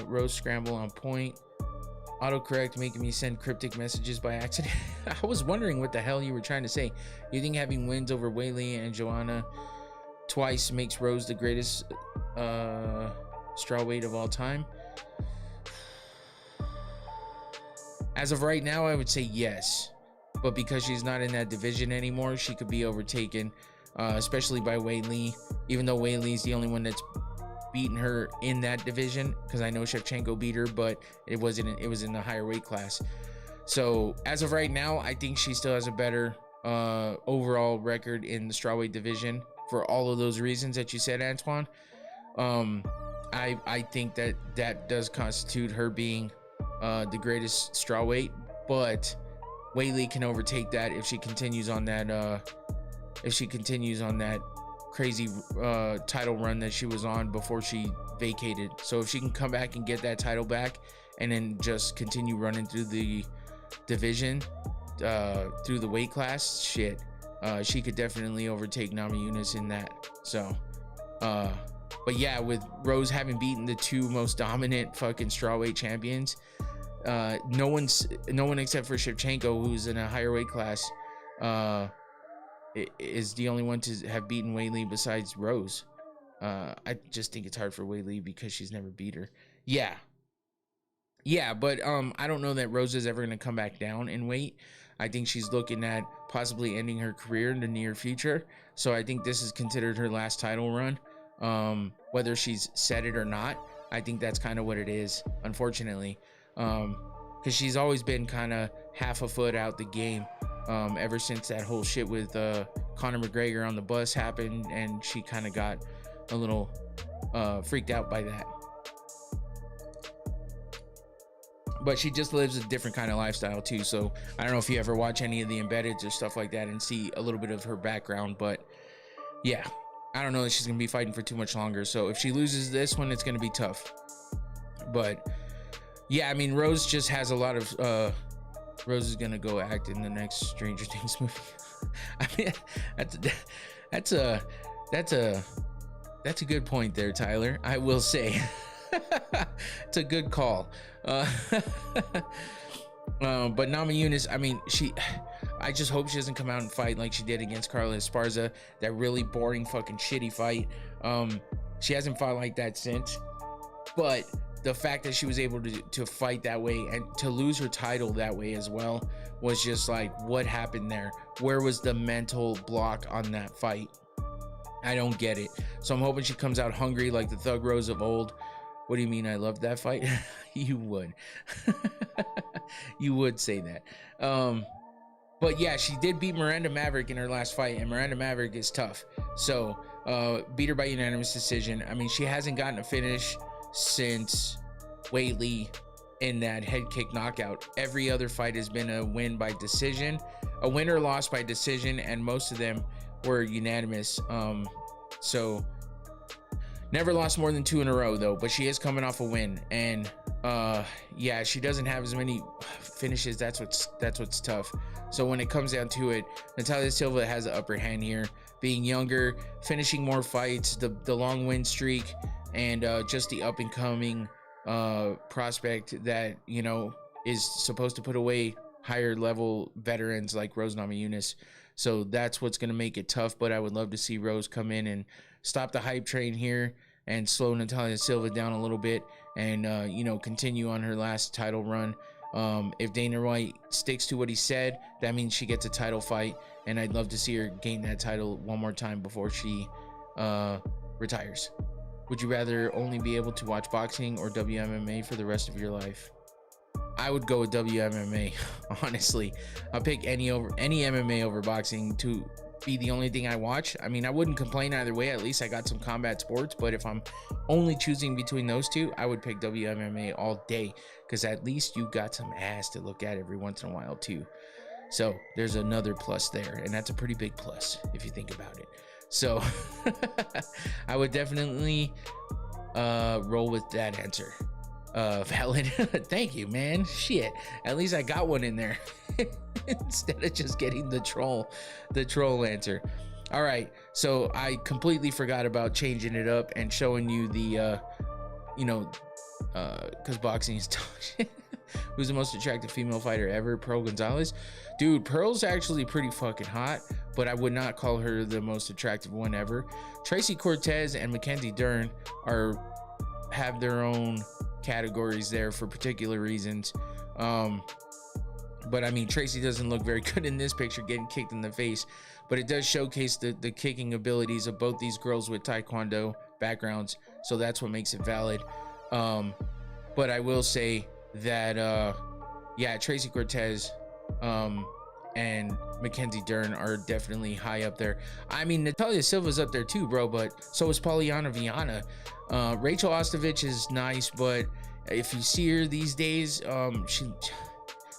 Rose scramble on point. Autocorrect making me send cryptic messages by accident. I was wondering what the hell you were trying to say. You think having wins over Weili and Joanna twice makes Rose the greatest strawweight of all time? As of right now, I would say yes. But because she's not in that division anymore, she could be overtaken, especially by Weili. Even though Weili's the only one that's beaten her in that division, because I know Shevchenko beat her, but it was in the higher weight class. So as of right now, I think she still has a better overall record in the strawweight division for all of those reasons that you said, Antoine. I think that does constitute her being the greatest strawweight, but Weili can overtake that if she continues on that crazy title run that she was on before she vacated. So if she can come back and get that title back and then just continue running through the division, through the weight class, shit, she could definitely overtake Namajunas in that. So but yeah, with Rose having beaten the two most dominant fucking strawweight champions, no one except for Shevchenko, who's in a higher weight class, is the only one to have beaten Weili besides Rose. I just think it's hard for Weili because she's never beat her. Yeah, but I don't know that Rose is ever going to come back down in weight. I think she's looking at possibly ending her career in the near future. So I think this is considered her last title run. Whether she's said it or not, I think that's kind of what it is, unfortunately. Because she's always been kind of half a foot out the game ever since that whole shit with Conor McGregor on the bus happened, and she kind of got a little freaked out by that. but she just lives a different kind of lifestyle too. So I don't know if you ever watch any of the embeddeds or stuff like that and see a little bit of her background, but yeah, I don't know that she's gonna be fighting for too much longer. So if she loses this one, it's gonna be tough. But yeah, I mean, Rose just has a lot of Rose is gonna go act in the next Stranger Things movie. I mean, that's a good point there, Tyler. I will say. It's a good call. But Namajunas, I mean, I just hope she doesn't come out and fight like she did against Carla Esparza, that really boring fucking shitty fight. She hasn't fought like that since, but the fact that she was able to fight that way and to lose her title that way as well was just like, what happened there? Where was the mental block on that fight? I don't get it. So I'm hoping she comes out hungry like the Thug Rose of old. What do you mean I loved that fight? You would. You would say that. But yeah, she did beat Miranda Maverick in her last fight, and Miranda Maverick is tough. So beat her by unanimous decision. I mean, she hasn't gotten a finish since Whaley in that head kick knockout. Every other fight has been a win by decision, a win or loss by decision, and most of them were unanimous. So never lost more than 2 in a row though, but she is coming off a win. And yeah, she doesn't have as many finishes. That's what's tough. So when it comes down to it, Natalia Silva has the upper hand here, being younger, finishing more fights, the long win streak, and just the up and coming prospect that, you know, is supposed to put away higher level veterans like Rose Namajunas. So that's what's going to make it tough. But I would love to see Rose come in and stop the hype train here and slow Natalia Silva down a little bit and, you know, continue on her last title run. If Dana White sticks to what he said, that means she gets a title fight. And I'd love to see her gain that title one more time before she retires. Would you rather only be able to watch boxing or WMMA for the rest of your life? I would go with WMMA, honestly. I'll pick any MMA over boxing to be the only thing I watch. I mean, I wouldn't complain either way. At least I got some combat sports. But if I'm only choosing between those two, I would pick WMMA all day, because at least you got some ass to look at every once in a while too. So there's another plus there, and that's a pretty big plus if you think about it. So I would definitely roll with that answer. Valid. Thank you, man. Shit, at least I got one in there instead of just getting the troll answer. All right, so I completely forgot about changing it up and showing you the you know, because boxing is who's the most attractive female fighter ever? Pearl Gonzalez. Dude, Pearl's actually pretty fucking hot, but I would not call her the most attractive one ever. Tracy Cortez and Mackenzie Dern have their own categories there for particular reasons. But I mean, Tracy doesn't look very good in this picture getting kicked in the face, but it does showcase the kicking abilities of both these girls with Taekwondo backgrounds, so that's what makes it valid. But I will say that yeah, Tracy Cortez and Mackenzie Dern are definitely high up there. I mean, Natalia Silva's up there too, bro, but so is Polyana Viana. Rachel Ostovich is nice, but if you see her these days,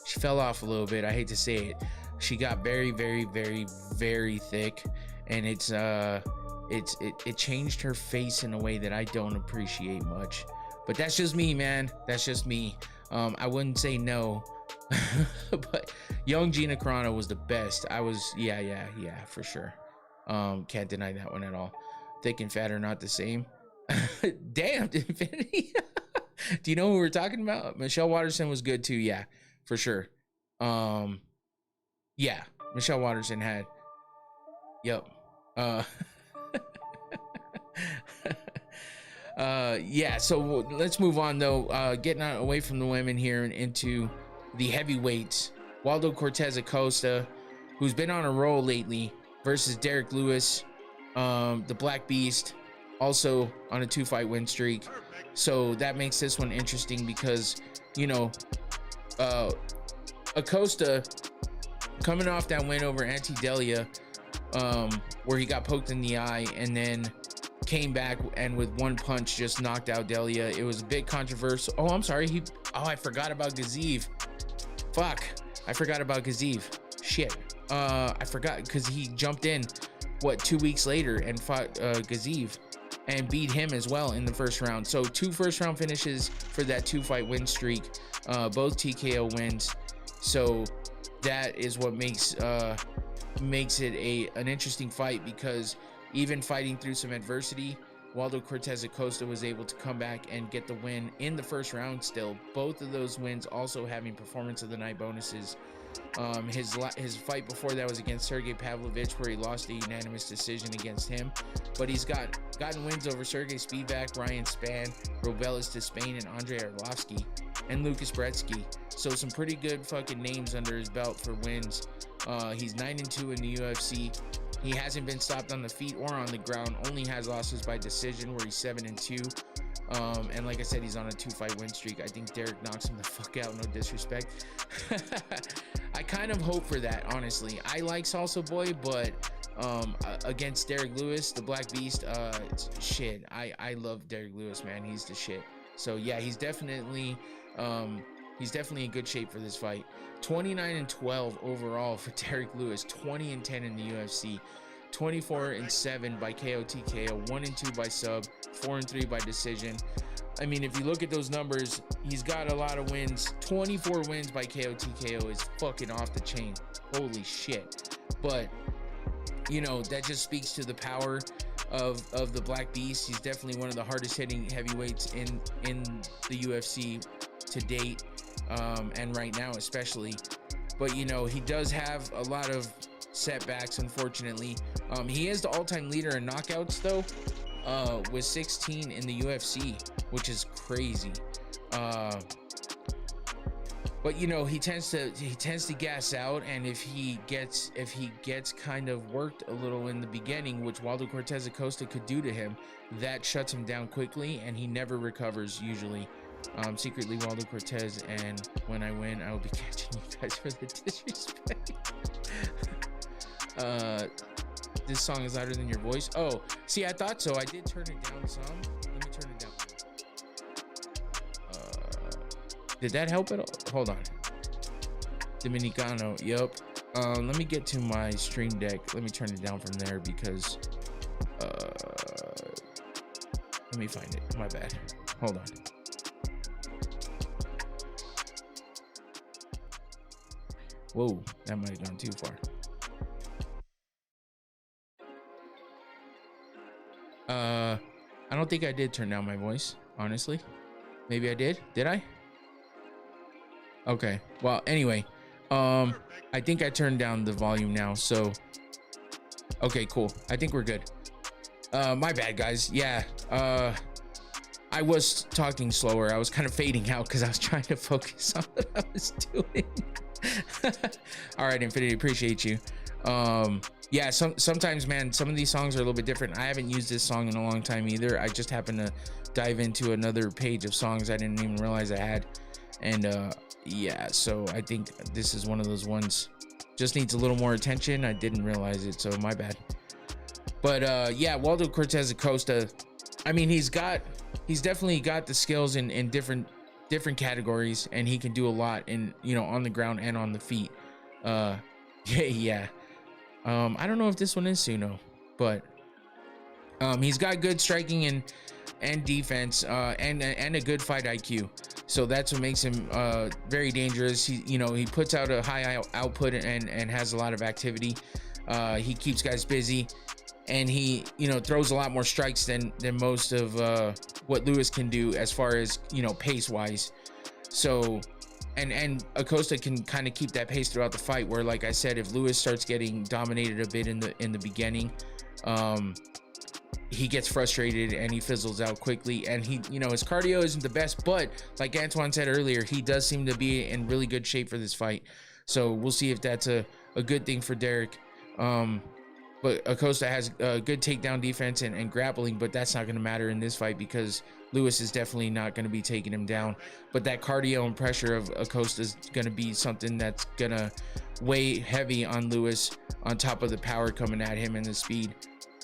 she fell off a little bit. I hate to say it. She got very, very, very, very thick, and it changed her face in a way that I don't appreciate much. But that's just me, man. That's just me. I wouldn't say no, but young Gina Carano was the best. Yeah, for sure. Can't deny that one at all. Thick and fat are not the same. Damn, Infinity. Do you know who we're talking about? Michelle Watterson was good too. Yeah, for sure. Yeah, Michelle Watterson had. Yep. Yeah, so let's move on though. Getting away from the women here and into the heavyweights. Waldo Cortez Acosta, who's been on a roll lately, versus Derek Lewis, the Black Beast, also on a 2-fight win streak. So that makes this one interesting because, you know, Acosta coming off that win over Ante Delia, where he got poked in the eye, and then came back and with one punch just knocked out Delia. It was a bit controversial. Oh, I'm sorry. I forgot about Gaziv. Fuck. I forgot about Gaziv. Shit. I forgot because he jumped in 2 weeks later and fought Gaziv and beat him as well in the first round. So 2 first round finishes for that 2-fight win streak, both TKO wins. So that is what makes it an interesting fight, because even fighting through some adversity, Waldo Cortez Acosta was able to come back and get the win in the first round still. Both of those wins also having performance of the night bonuses. His fight before that was against Sergey Pavlovich, where he lost a unanimous decision against him. But he's gotten wins over Sergey Spivak, Ryan Spann, Robelis Despain, and Andrei Arlovsky, and Lucas Brzeski. So some pretty good fucking names under his belt for wins. He's 9-2 in the UFC. He hasn't been stopped on the feet or on the ground, only has losses by decision, where he's 7-2. And like I said, he's on a 2-fight win streak. I think Derek knocks him the fuck out, no disrespect. I kind of hope for that, honestly. I like Salsa Boy, but against Derek Lewis, the Black Beast, shit, I love Derek Lewis, man. He's the shit. So yeah, he's definitely in good shape for this fight. 29-12 overall for Derek Lewis, 20-10 in the UFC, 24-7 by KO TKO, 1-2 by sub, 4-3 by decision. I mean, if you look at those numbers, he's got a lot of wins. 24 wins by KO TKO is fucking off the chain. Holy shit. But you know, that just speaks to the power of the Black Beast. He's definitely one of the hardest hitting heavyweights in the UFC to date, and right now especially. But you know, he does have a lot of setbacks, unfortunately. He is the all-time leader in knockouts though, with 16 in the UFC, which is crazy. But you know, he tends to gas out, and if he gets kind of worked a little in the beginning, which Waldo Cortez Acosta could do to him, that shuts him down quickly, and he never recovers usually. Secretly Waldo Cortez, and when I win, I will be catching you guys for the disrespect. This song is louder than your voice. Oh, see, I thought so. I did turn it down some. Let me turn it down. Did that help at all? Hold on. Dominicano. Yep. Let me get to my stream deck. Let me turn it down from there because let me find it. My bad. Hold on. Whoa, that might have gone too far. I don't think I did turn down my voice, honestly. Maybe I did. Did I? Okay. Well, anyway, I think I turned down the volume now, so okay, cool. I think we're good. My bad, guys. Yeah. I was talking slower. I was kind of fading out because I was trying to focus on what I was doing. All right, Infinity, appreciate you. Yeah, sometimes, man, some of these songs are a little bit different. I haven't used this song in a long time either. I just happened to dive into another page of songs I didn't even realize I had, and yeah, so I think this is one of those ones, just needs a little more attention. I didn't realize it, so my bad. But yeah, Waldo Cortez Acosta, I mean, he's definitely got the skills in different categories, and he can do a lot in, you know, on the ground and on the feet. Yeah. I don't know if this one is Suno, but he's got good striking and defense, and a good fight IQ. So that's what makes him very dangerous. He puts out a high output and has a lot of activity. He keeps guys busy, and he, throws a lot more strikes than most of what Lewis can do as far as, pace wise. So and Acosta can kind of keep that pace throughout the fight, where, like I said, if Lewis starts getting dominated a bit in the beginning, he gets frustrated and he fizzles out quickly, and he, his cardio isn't the best, but like Antoine said earlier, he does seem to be in really good shape for this fight. So we'll see if that's a good thing for Derek. But Acosta has good takedown defense and grappling, but that's not going to matter in this fight because Lewis is definitely not going to be taking him down. But that cardio and pressure of Acosta is going to be something that's going to weigh heavy on Lewis, on top of the power coming at him and the speed.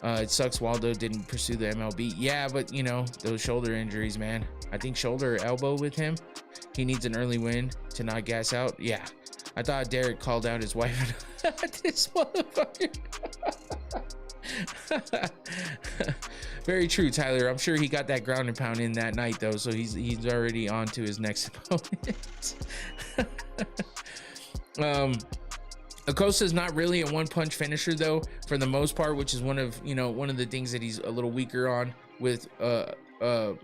It sucks Waldo didn't pursue the MLB. Yeah, but you know, those shoulder injuries, man. I think shoulder or elbow with him. He needs an early win to not gas out. Yeah. I thought Derek called out his wife. This motherfucker. Very true, Tyler. I'm sure he got that ground and pound in that night though, so he's already on to his next opponent. Acosta's not really a one-punch finisher though, for the most part, which is one of the things that he's a little weaker on with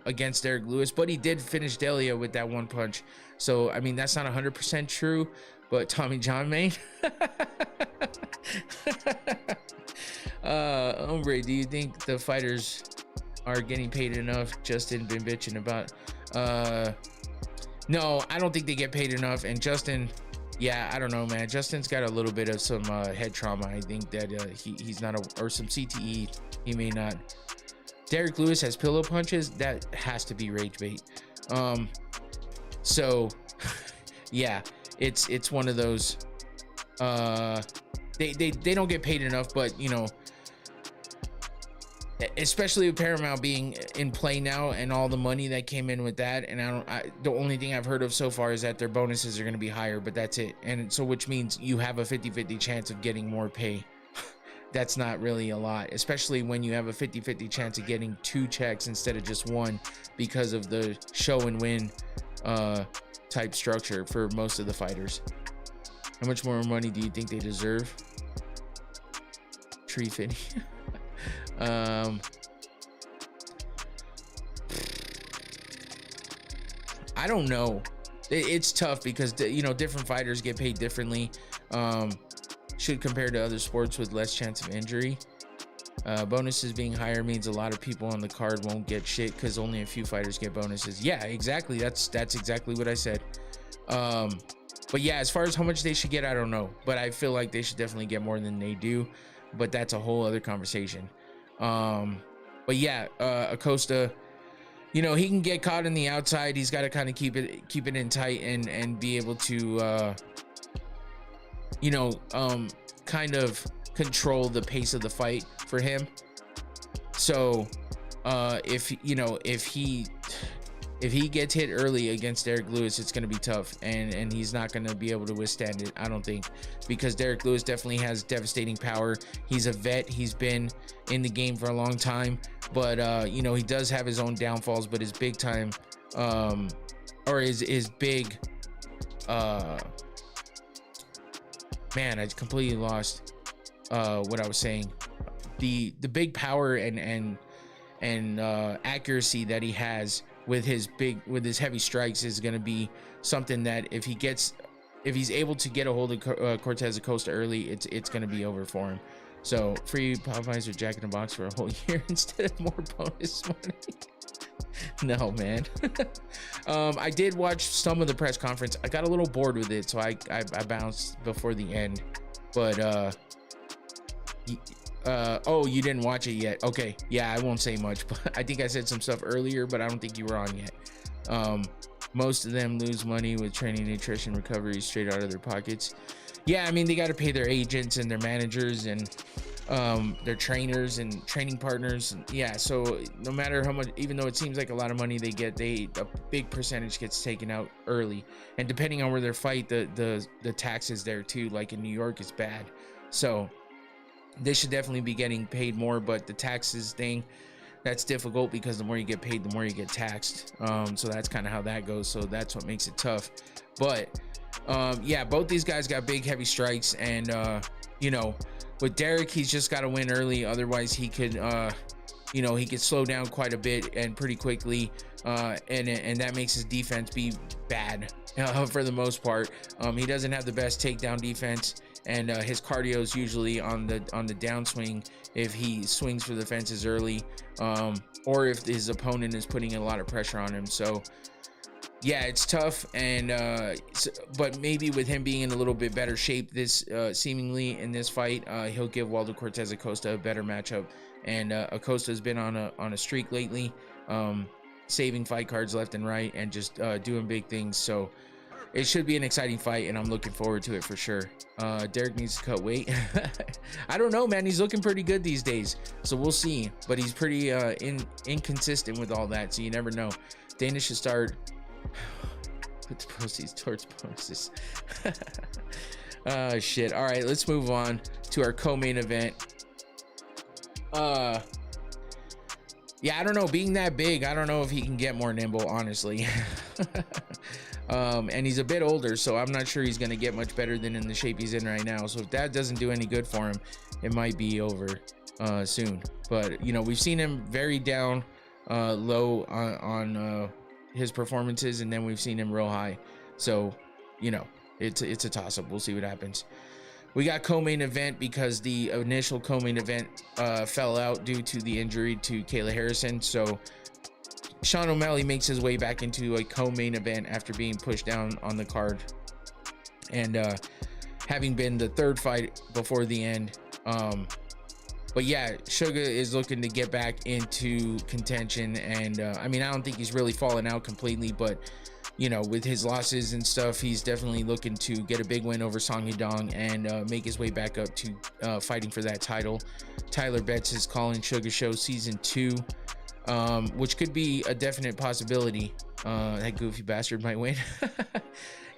against Derek Lewis. But he did finish Delia with that one punch, so I mean that's not 100% true. But Tommy John, man. Hombre, do you think the fighters are getting paid enough? Justin been bitching about. No, I don't think they get paid enough. And Justin, yeah, I don't know, man. Justin's got a little bit of some head trauma. I think that he's not or some CTE. He may not. Derek Lewis has pillow punches. That has to be rage bait. So yeah, it's one of those. They don't get paid enough, but you know, especially with Paramount being in play now and all the money that came in with that, and the only thing I've heard of so far is that their bonuses are going to be higher, but that's it. And so which means you have a 50-50 chance of getting more pay. That's not really a lot, especially when you have a 50-50 chance of getting 2 checks instead of just 1 because of the show and win type structure for most of the fighters. How much more money do you think they deserve? Tree Fitty. I don't know. It's tough because you know, different fighters get paid differently. Should compare to other sports with less chance of injury. Bonuses being higher means a lot of people on the card won't get shit because only a few fighters get bonuses. Yeah, exactly. That's exactly what I said. But yeah, as far as how much they should get, I don't know. But I feel like they should definitely get more than they do. But that's a whole other conversation. But yeah, Acosta, you know, he can get caught in the outside. He's got to kind of keep it in tight and be able to, you know, kind of control the pace of the fight for him. So if he gets hit early against Derek Lewis, it's going to be tough, and he's not going to be able to withstand it, I don't think, because Derek Lewis definitely has devastating power. He's a vet. He's been in the game for a long time, but you know, he does have his own downfalls, but his big time or his big man, I completely lost what I was saying. The big power and accuracy that he has with his heavy strikes is going to be something that if he's able to get a hold of Cortez Acosta early, it's going to be over for him. So free Popeyes or Jack in the Box for a whole year instead of more bonus money. No, man. I did watch some of the press conference. I got a little bored with it, so I bounced before the end. But oh, you didn't watch it yet. Okay, yeah, I won't say much, but I think I said some stuff earlier, but I don't think you were on yet. Most of them lose money with training, nutrition, recovery straight out of their pockets. Yeah, I mean, they got to pay their agents and their managers and their trainers and training partners. And yeah, so no matter how much, even though it seems like a lot of money they get, a big percentage gets taken out early. And depending on where they fight, the taxes there too, like in New York, is bad. So they should definitely be getting paid more, but the taxes thing, that's difficult because the more you get paid, the more you get taxed. So that's kind of how that goes. So that's what makes it tough. But yeah, both these guys got big, heavy strikes, and you know, with Derek, he's just got to win early. Otherwise, he could, you know, he could slow down quite a bit and pretty quickly, and that makes his defense be bad for the most part. He doesn't have the best takedown defense, and his cardio is usually on the downswing if he swings for the fences early, or if his opponent is putting a lot of pressure on him. So yeah, it's tough, and but maybe with him being in a little bit better shape this seemingly in this fight, he'll give Waldo Cortez Acosta a better matchup. And Acosta's been on a streak lately, saving fight cards left and right, and just doing big things. So it should be an exciting fight, and I'm looking forward to it for sure. Derek needs to cut weight. I don't know, man. He's looking pretty good these days, so we'll see. But he's pretty inconsistent with all that, so you never know. Dana should start put the proceeds towards bonuses. Shit. All right, let's move on to our co-main event. Yeah, I don't know. Being that big, I don't know if he can get more nimble, honestly. And he's a bit older, so I'm not sure he's going to get much better than in the shape he's in right now. So if that doesn't do any good for him, it might be over soon. But, you know, we've seen him very down low on his performances, and then we've seen him real high. So, you know, it's a toss-up. We'll see what happens. We got co-main event because the initial co-main event fell out due to the injury to Kayla Harrison. So Sean O'Malley makes his way back into a co-main event after being pushed down on the card, and having been the third fight before the end. But yeah, Suga is looking to get back into contention, and I mean, I don't think he's really fallen out completely, but you know, with his losses and stuff, he's definitely looking to get a big win over Song Yadong and make his way back up to fighting for that title. Tyler Betts is calling Sugar Show Season 2, which could be a definite possibility. That goofy bastard might win.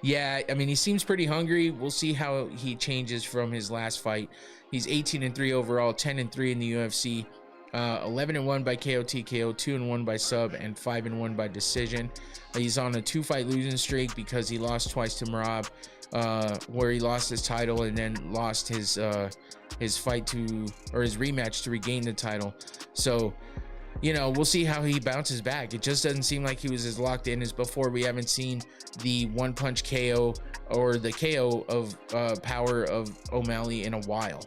Yeah, I mean, he seems pretty hungry. We'll see how he changes from his last fight. He's 18-3 overall, 10-3 in the UFC. 11-1 by KO TKO, 2-1 by sub, and 5-1 by decision. He's on a 2-fight losing streak because he lost twice to Merab, where he lost his title and then lost his fight to, or his rematch to regain the title. So, you know, we'll see how he bounces back. It just doesn't seem like he was as locked in as before. We haven't seen the one punch KO or the KO of power of O'Malley in a while.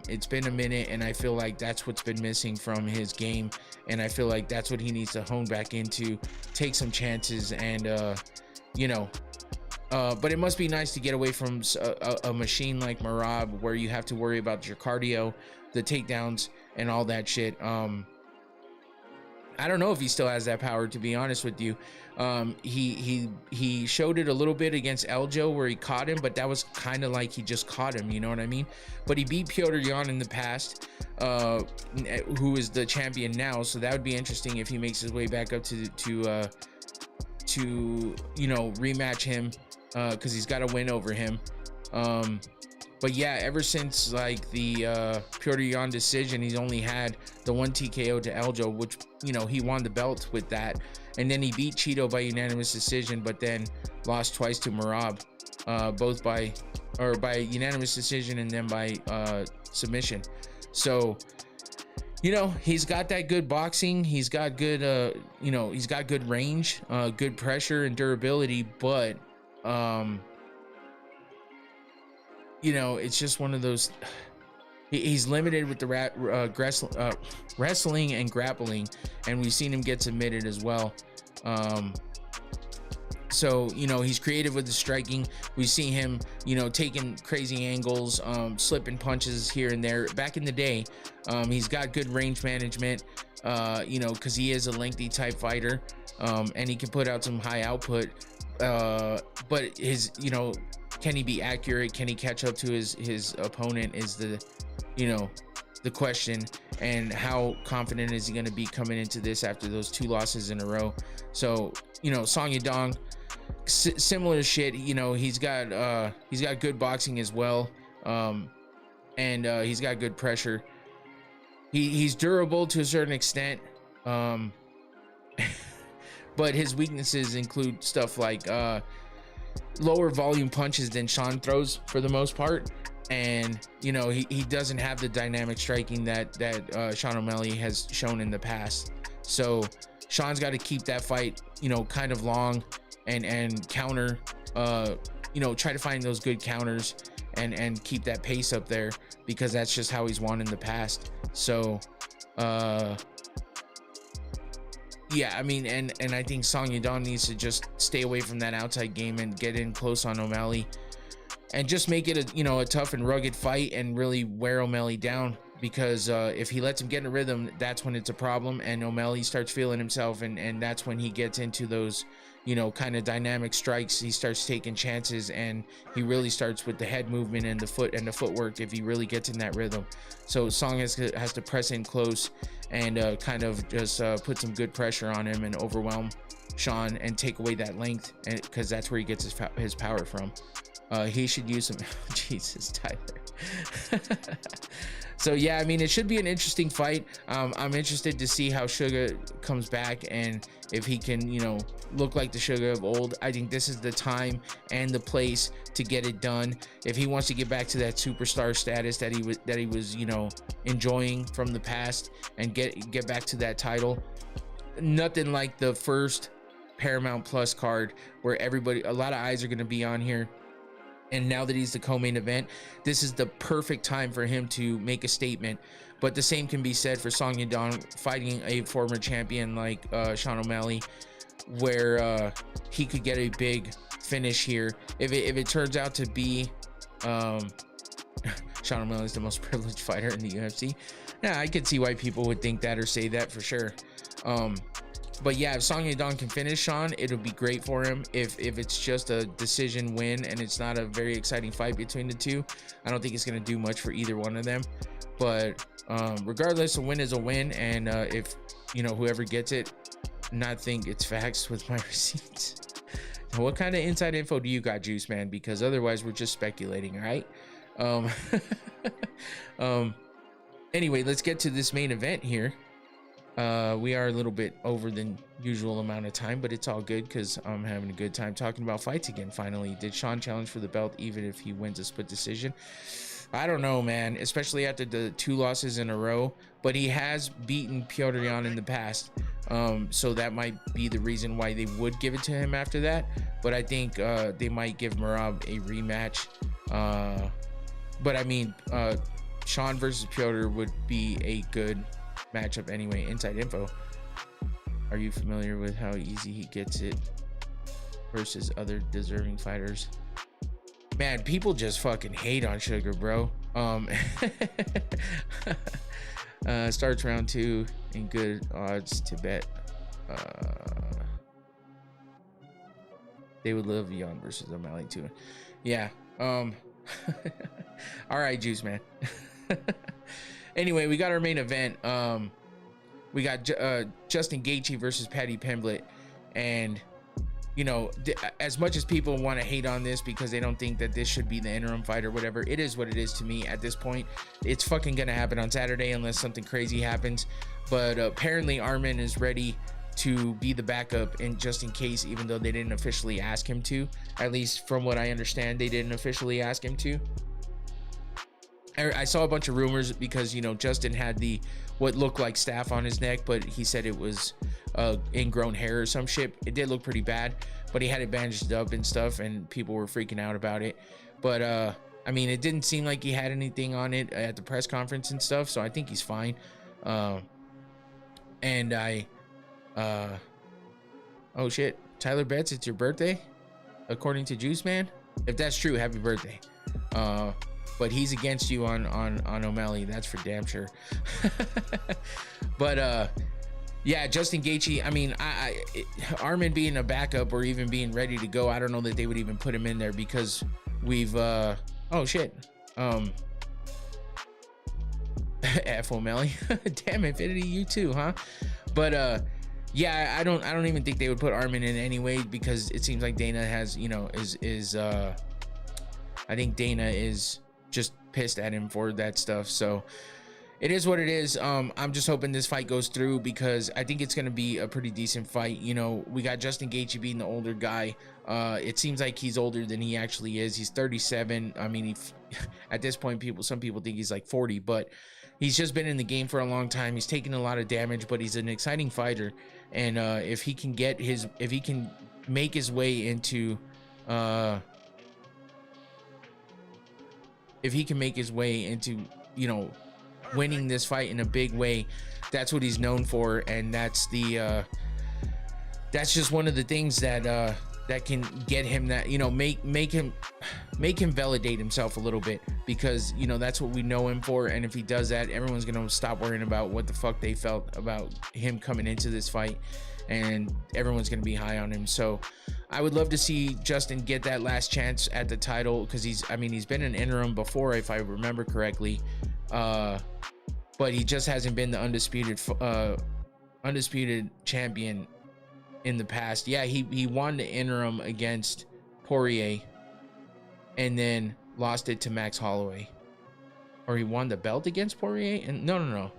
It's been a minute, and I feel like that's what's been missing from his game, and I feel like that's what he needs to hone back into, take some chances, and you know, but it must be nice to get away from a machine like Merab, where you have to worry about your cardio, the takedowns, and all that shit. I don't know if he still has that power, to be honest with you. He showed it a little bit against Eljo where he caught him, but that was kind of like he just caught him, you know what I mean? But he beat Piotr Jan in the past, who is the champion now, so that would be interesting if he makes his way back up to you know, rematch him, because he's got a win over him. But yeah, ever since like the Piotr Jan decision, he's only had the one TKO to Eljo, which, you know, he won the belt with that, and then he beat Cheeto by unanimous decision, but then lost twice to Merab, both by unanimous decision and then by submission. So, you know, he's got that good boxing, he's got good you know, he's got good range, good pressure and durability, but you know, it's just one of those. He's limited with the wrestling and grappling, and we've seen him get submitted as well. So, you know, he's creative with the striking. We see him, you know, taking crazy angles, slipping punches here and there. Back in the day, he's got good range management, you know, because he is a lengthy type fighter, and he can put out some high output. But his, you know, can he be accurate? Can he catch up to his opponent is the, you know, the question. And how confident is he going to be coming into this after those 2 losses in a row? So, you know, Song Yadong, similar shit. You know, he's got good boxing as well, and he's got good pressure. He's durable to a certain extent, but his weaknesses include stuff like lower volume punches than Sean throws for the most part, and you know, he doesn't have the dynamic striking that Sean O'Malley has shown in the past. So Sean's got to keep that fight, you know, kind of long and counter, you know, try to find those good counters and keep that pace up there, because that's just how he's won in the past. So yeah, I mean, and I think Song Yadong needs to just stay away from that outside game and get in close on O'Malley and just make it a, you know, a tough and rugged fight and really wear O'Malley down, because if he lets him get in a rhythm, that's when it's a problem, and O'Malley starts feeling himself, and that's when he gets into those, kind of dynamic strikes. He starts taking chances, and he really starts with the head movement and the footwork if he really gets in that rhythm. So Song has to press in close and kind of just put some good pressure on him and overwhelm Sean and take away that length, and because that's where he gets his power from. He should use some Jesus, Tyler. So yeah, I mean, it should be an interesting fight. I'm interested to see how Sugar comes back and if he can, look like the Sugar of old. I think this is the time and the place to get it done. If he wants to get back to that superstar status that he was, enjoying from the past and get back to that title. Nothing like the first Paramount Plus card where a lot of eyes are going to be on here. And now that he's the co-main event, this is the perfect time for him to make a statement. But the same can be said for Song Yadong fighting a former champion like Sean O'Malley, where he could get a big finish here. If it turns out to be Sean O'Malley is the most privileged fighter in the UFC, yeah, I could see why people would think that or say that for sure. But yeah, if Song Yadong can finish Sean, it'll be great for him. If it's just a decision win and it's not a very exciting fight between the two, I don't think it's going to do much for either one of them. But regardless, a win is a win. And if, whoever gets it, not think it's facts with my receipts. What kind of inside info do you got, Juice Man? Because otherwise we're just speculating, all right? Anyway, let's get to this main event here. We are a little bit over than usual amount of time, but it's all good because I'm having a good time talking about fights again. Finally, did Sean challenge for the belt even if he wins a split decision? I don't know, man, especially after the 2 losses in a row, but he has beaten Petr Yan in the past, so that might be the reason why they would give it to him after that. But I think they might give Merab a rematch. But I mean, Sean versus Petr would be a good matchup anyway. Inside info, are you familiar with how easy he gets it versus other deserving fighters? Man, people just fucking hate on Sugar, bro. Starts round 2 in good odds to bet. They would love Yan versus O'Malley too. Yeah. All right, Juice Man. Anyway, we got our main event. We got Justin Gaethje versus Paddy Pimblett, and as much as people want to hate on this because they don't think that this should be the interim fight or whatever, it is what it is to me at this point. It's fucking gonna happen on Saturday unless something crazy happens. But apparently Armin is ready to be the backup just in case, even though they didn't officially ask him to. At least from what I understand, they didn't officially ask him to. I saw a bunch of rumors because Justin had what looked like staph on his neck, but he said it was ingrown hair or some shit. It did look pretty bad, but he had it bandaged up and stuff, and people were freaking out about it. But I mean, it didn't seem like he had anything on it at the press conference and stuff, so I think he's fine. And oh shit, Tyler Betts, it's your birthday according to Juice Man. If that's true, happy birthday. But he's against you on O'Malley, that's for damn sure. But yeah, Justin Gaethje, I mean, Armin being a backup or even being ready to go, I don't know that they would even put him in there because we've oh shit, F O'Malley. Damn, Infinity, you too, huh? But yeah, I don't even think they would put Armin in anyway because it seems like Dana has, I think Dana is just pissed at him for that stuff. So it is what it is. I'm just hoping this fight goes through because I think it's going to be a pretty decent fight. We got Justin Gaethje being the older guy. It seems like he's older than he actually is. He's 37. I mean, at this point, some people think he's like 40, but he's just been in the game for a long time. He's taken a lot of damage, but he's an exciting fighter. And if he can make his way into winning this fight in a big way, that's what he's known for, and that's just one of the things that can get him that, make him validate himself a little bit, because that's what we know him for. And if he does that, everyone's gonna stop worrying about what the fuck they felt about him coming into this fight, and everyone's going to be high on him. So I would love to see Justin get that last chance at the title, because he's been an interim before, if I remember correctly, but he just hasn't been the undisputed champion in the past. Yeah, he won the interim against Poirier and then lost it to Max Holloway. Or he won the belt against Poirier, and no,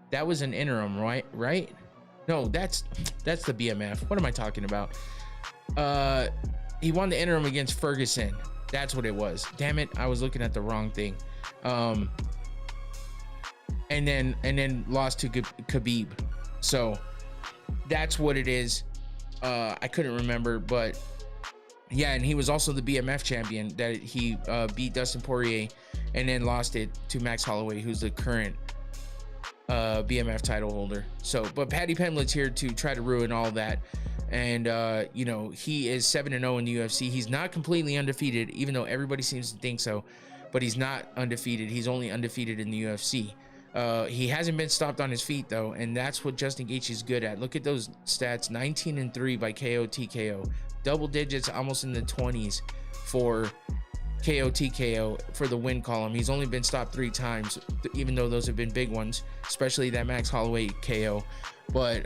that was an interim, right? No, that's the BMF. What am I talking about? He won the interim against Ferguson. That's what it was. Damn it, I was looking at the wrong thing. And then lost to Khabib. So that's what it is. I couldn't remember, but yeah, and he was also the BMF champion that he beat Dustin Poirier and then lost it to Max Holloway, who's the current BMF title holder. So, but Paddy Pimblett's here to try to ruin all that. And you know, he is 7-0 in the UFC. He's not completely undefeated, even though everybody seems to think so, but he's not undefeated. He's only undefeated in the UFC. He hasn't been stopped on his feet though, and that's what Justin Gaethje's good at. Look at those stats: 19-3 by KO TKO, double digits, almost in the 20s for KO TKO for the win column. He's only been stopped 3 times, even though those have been big ones, especially that Max Holloway KO. But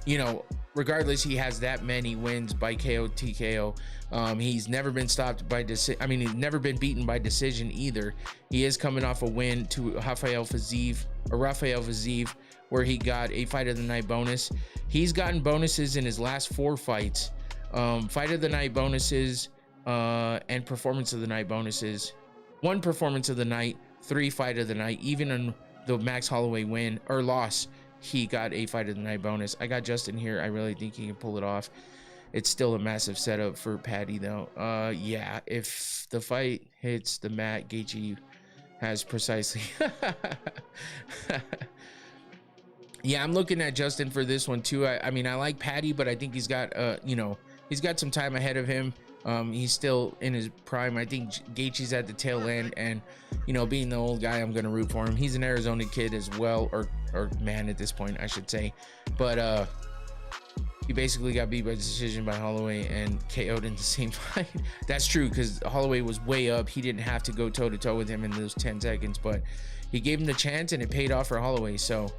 you know, regardless, he has that many wins by KO TKO. He's never been stopped by decision. He's never been beaten by decision either. He is coming off a win to Rafael Fiziev, where he got a fight of the night bonus. He's gotten bonuses in his last 4 fights. Fight of the night bonuses and performance of the night bonuses. 1 performance of the night, 3 fight of the night. Even in the Max Holloway win or loss, he got a fight of the night bonus. I got Justin here. I really think he can pull it off. It's still a massive setup for Paddy though. Yeah, if the fight hits the mat, Gaethje has precisely yeah, I'm looking at Justin for this one too. I mean, I like Paddy, but I think he's got you know, he's got some time ahead of him. He's still in his prime. I think Gaethje's at the tail end, and you know, being the old guy, I'm gonna root for him. He's an Arizona kid as well, or man at this point, I should say. But he basically got beat by decision by Holloway and KO'd in the same fight. That's true, because Holloway was way up. He didn't have to go toe to toe with him in those 10 seconds, but he gave him the chance, and it paid off for Holloway. So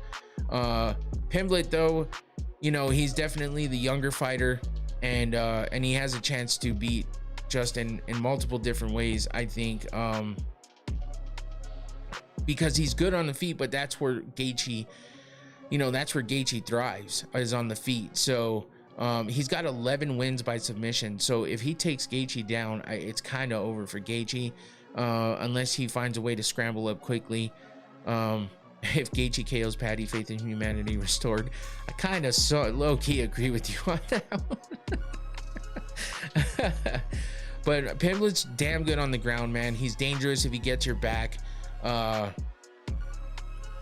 Pimblett though, you know, he's definitely the younger fighter. And he has a chance to beat Justin in multiple different ways, I think, because he's good on the feet, but that's where Gaethje, you know, that's where Gaethje thrives, is on the feet. So he's got 11 wins by submission. So if he takes Gaethje down, it's kind of over for Gaethje, unless he finds a way to scramble up quickly. If Gaethje KOs Paddy, faith in humanity restored. I kind of low-key agree with you on that one. But Pimblett's damn good on the ground, man. He's dangerous if he gets your back.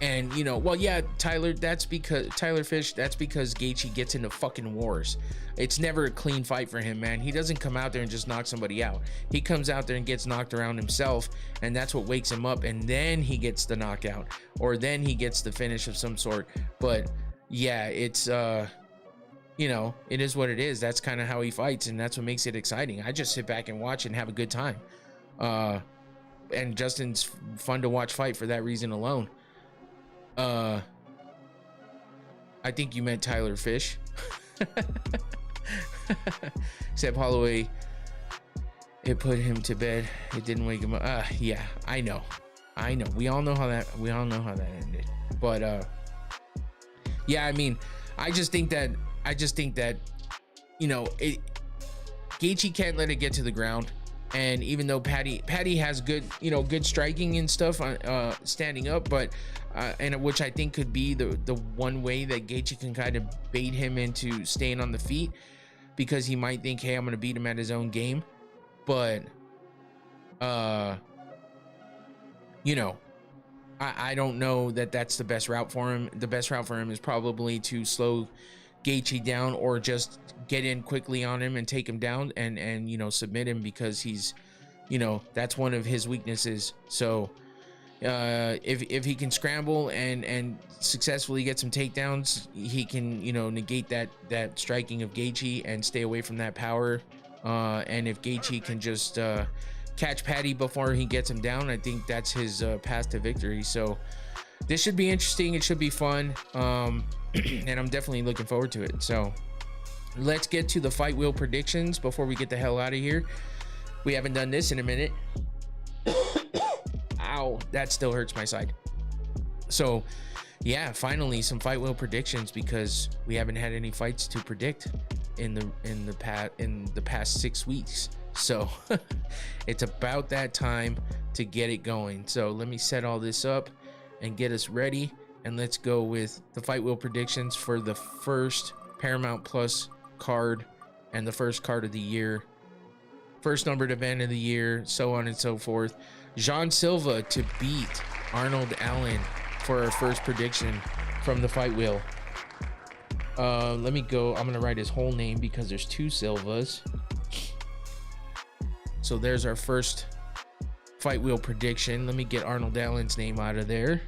And you know, well, yeah, Tyler Fish, that's because Gaethje gets into fucking wars. It's never a clean fight for him, man. He doesn't come out there and just knock somebody out. He comes out there and gets knocked around himself, and that's what wakes him up, and then he gets the knockout, or then he gets the finish of some sort. But yeah, it's you know, it is what it is. That's kind of how he fights, and that's what makes it exciting. I just sit back and watch and have a good time. And Justin's fun to watch fight for that reason alone. I think you meant Tyler Fish. Except Holloway, it put him to bed. It didn't wake him up. Yeah, I know. We all know how that ended. But yeah, I mean, I just think that you know, Gaethje can't let it get to the ground. And even though Paddy has good, you know, good striking and stuff on standing up, but and which I think could be the one way that Gaethje can kind of bait him into staying on the feet, because he might think, hey, I'm gonna beat him at his own game. But you know, I don't know that that's the best route for him. The best route for him is probably to slow Gaethje down, or just get in quickly on him and take him down and you know, submit him, because he's, you know, that's one of his weaknesses. So If he can scramble and successfully get some takedowns, he can, you know, negate that striking of Gaethje and stay away from that power. And if Gaethje can just catch Paddy before he gets him down, I think that's his path to victory. So this should be interesting. It should be fun. And I'm definitely looking forward to it. So let's get to the fight wheel predictions before we get the hell out of here. We haven't done this in a minute. Ow, that still hurts my side. So yeah, finally some fight wheel predictions, because we haven't had any fights to predict in the past 6 weeks. So it's about that time to get it going. So let me set all this up and get us ready, and let's go with the fight wheel predictions for the first Paramount Plus card and the first card of the year, first numbered event of the year, so on and so forth. Jean Silva to beat Arnold Allen for our first prediction from the fight wheel. Let me go. I'm gonna write his whole name because there's two Silvas. So there's our first fight wheel prediction. Let me get Arnold Allen's name out of there.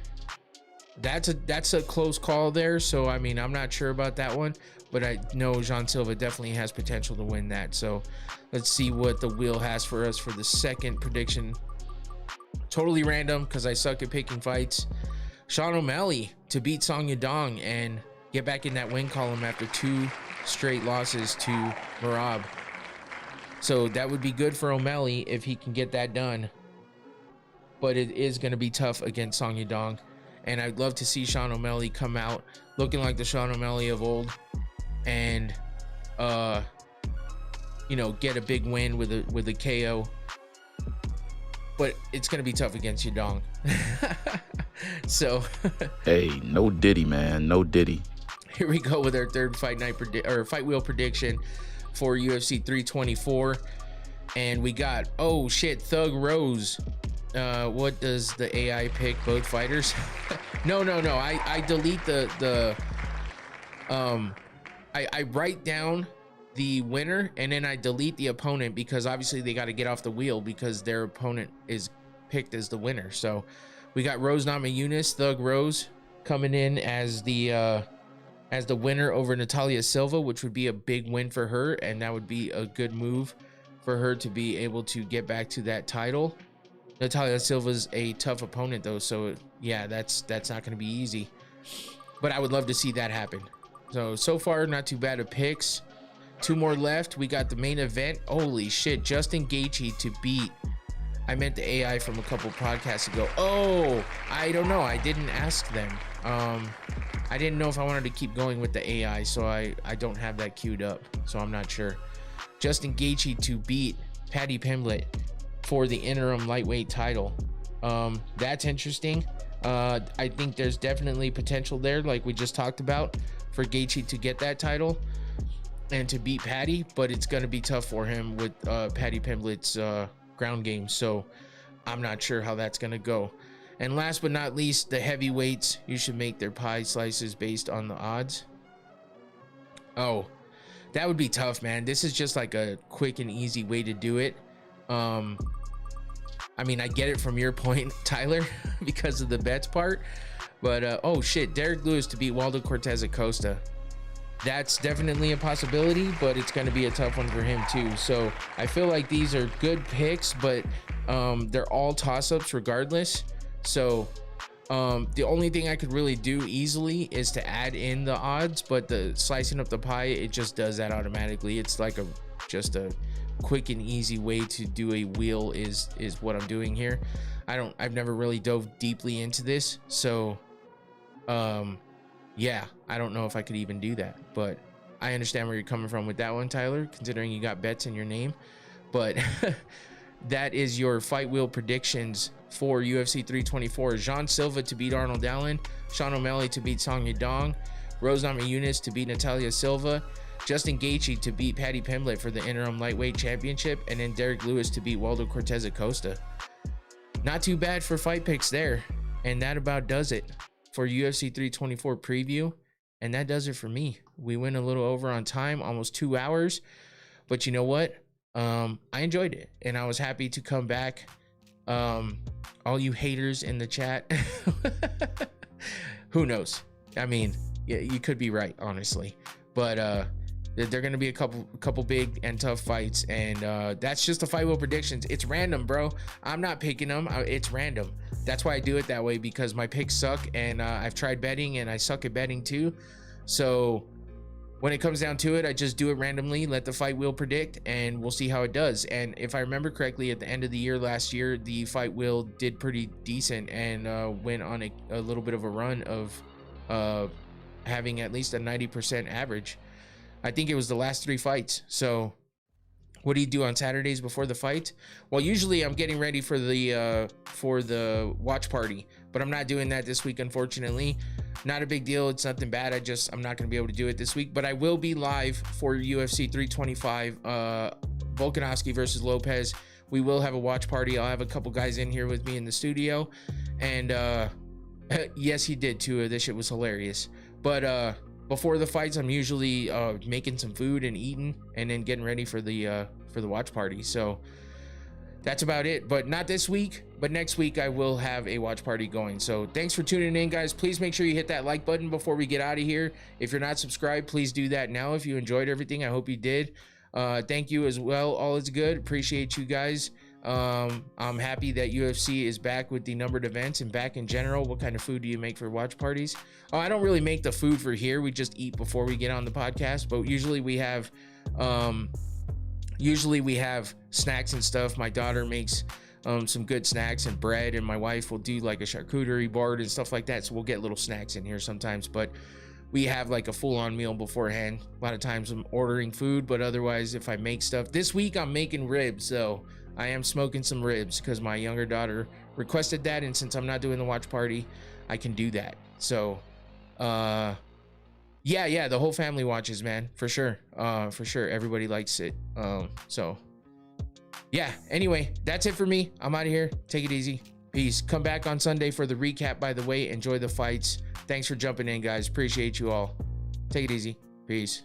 That's a close call there. So I mean, I'm not sure about that one, but I know Jean Silva definitely has potential to win that. So let's see what the wheel has for us for the second prediction. Totally random because I suck at picking fights. Sean O'Malley to beat Song Yadong and get back in that win column after 2 straight losses to Merab. So that would be good for O'Malley if he can get that done. But it is going to be tough against Song Yadong. And I'd love to see Sean O'Malley come out looking like the Sean O'Malley of old and, you know, get a big win with a KO. But it's going to be tough against Yadong. So Hey, no Diddy, man, no Diddy. Here we go with our third fight wheel prediction for UFC 324, and we got, oh shit, Thug Rose. What does the AI pick? Both fighters? No. I delete I write down the winner and then I delete the opponent, because obviously they got to get off the wheel because their opponent is picked as the winner. So we got Rose Namajunas, Thug Rose, coming in as the winner over Natalia Silva, which would be a big win for her, and that would be a good move for her to be able to get back to that title. Natalia Silva's a tough opponent though, so yeah, that's not going to be easy, but I would love to see that happen. So far not too bad of picks. 2 more left. We got the main event. Holy shit, Justin Gaethje to beat, I meant the AI from a couple podcasts ago. Oh, I don't know, I didn't ask them. I didn't know if I wanted to keep going with the AI, so I don't have that queued up, so I'm not sure. Justin Gaethje to beat Paddy Pimblett for the interim lightweight title. That's interesting. I think there's definitely potential there, like we just talked about, for Gaethje to get that title and to beat Paddy, but it's going to be tough for him with Paddy Pimblett's ground game, so I'm not sure how that's going to go. And last but not least, the heavyweights, you should make their pie slices based on the odds. Oh, that would be tough, man. This is just like a quick and easy way to do it. I mean, I get it from your point, Tyler, because of the bets part, but oh shit, Derek Lewis to beat Waldo Cortez Acosta. That's definitely a possibility, but it's going to be a tough one for him too. So I feel like these are good picks, but they're all toss-ups regardless. So the only thing I could really do easily is to add in the odds, but the slicing up the pie, it just does that automatically. It's like just a quick and easy way to do a wheel is what I'm doing here. I've never really dove deeply into this, so yeah, I don't know if I could even do that, but I understand where you're coming from with that one, Tyler, considering you got bets in your name. But that is your fight wheel predictions for UFC 324. Jean Silva to beat Arnold Allen, Sean O'Malley to beat Song Yadong, Rose Namajunas to beat Natalia Silva, Justin Gaethje to beat Paddy Pimblett for the interim lightweight championship, and then Derek Lewis to beat Waldo Cortez Acosta. Not too bad for fight picks there. And that about does it for UFC 324 preview. And that does it for me. We went a little over on time, almost 2 hours. But you know what? I enjoyed it. And I was happy to come back on all you haters in the chat. Who knows? I mean, yeah, you could be right, honestly, but they're going to be a couple big and tough fights, and that's just the fight wheel predictions. It's random, bro. I'm not picking them. It's random. That's why I do it that way, because my picks suck, and I've tried betting and I suck at betting too. So when it comes down to it, I just do it randomly, let the fight wheel predict, and we'll see how it does. And if I remember correctly, at the end of the year last year, the fight wheel did pretty decent and went on a little bit of a run of having at least a 90% average. I think it was the last 3 fights. So what do you do on Saturdays before the fight? Well, usually I'm getting ready for the watch party, but I'm not doing that this week, unfortunately. Not a big deal. It's nothing bad. I'm not going to be able to do it this week, but I will be live for UFC 325, Volkanovski versus Lopez. We will have a watch party. I'll have a couple guys in here with me in the studio, and yes, he did too. This shit was hilarious. But before the fights, I'm usually making some food and eating, and then getting ready for the watch party. So that's about it. But not this week, but next week I will have a watch party going. So thanks for tuning in, guys. Please make sure you hit that like button before we get out of here. If you're not subscribed, please do that now. If you enjoyed everything, I hope you did. Thank you as well. All is good. Appreciate you guys. I'm happy that UFC is back with the numbered events and back in general. What kind of food do you make for watch parties? Oh, I don't really make the food for here. We just eat before we get on the podcast, but usually we have snacks and stuff. My daughter makes some good snacks and bread, and my wife will do like a charcuterie board and stuff like that. So we'll get little snacks in here sometimes, but we have like a full-on meal beforehand. A lot of times I'm ordering food, but otherwise if I make stuff, this week I'm making ribs. So I am smoking some ribs because my younger daughter requested that, and since I'm not doing the watch party, I can do that. So yeah, the whole family watches, man, for sure. Everybody likes it. So yeah, anyway, that's it for me. I'm out of here. Take it easy. Peace. Come back on Sunday for the recap, by the way. Enjoy the fights. Thanks for jumping in, guys. Appreciate you all. Take it easy. Peace.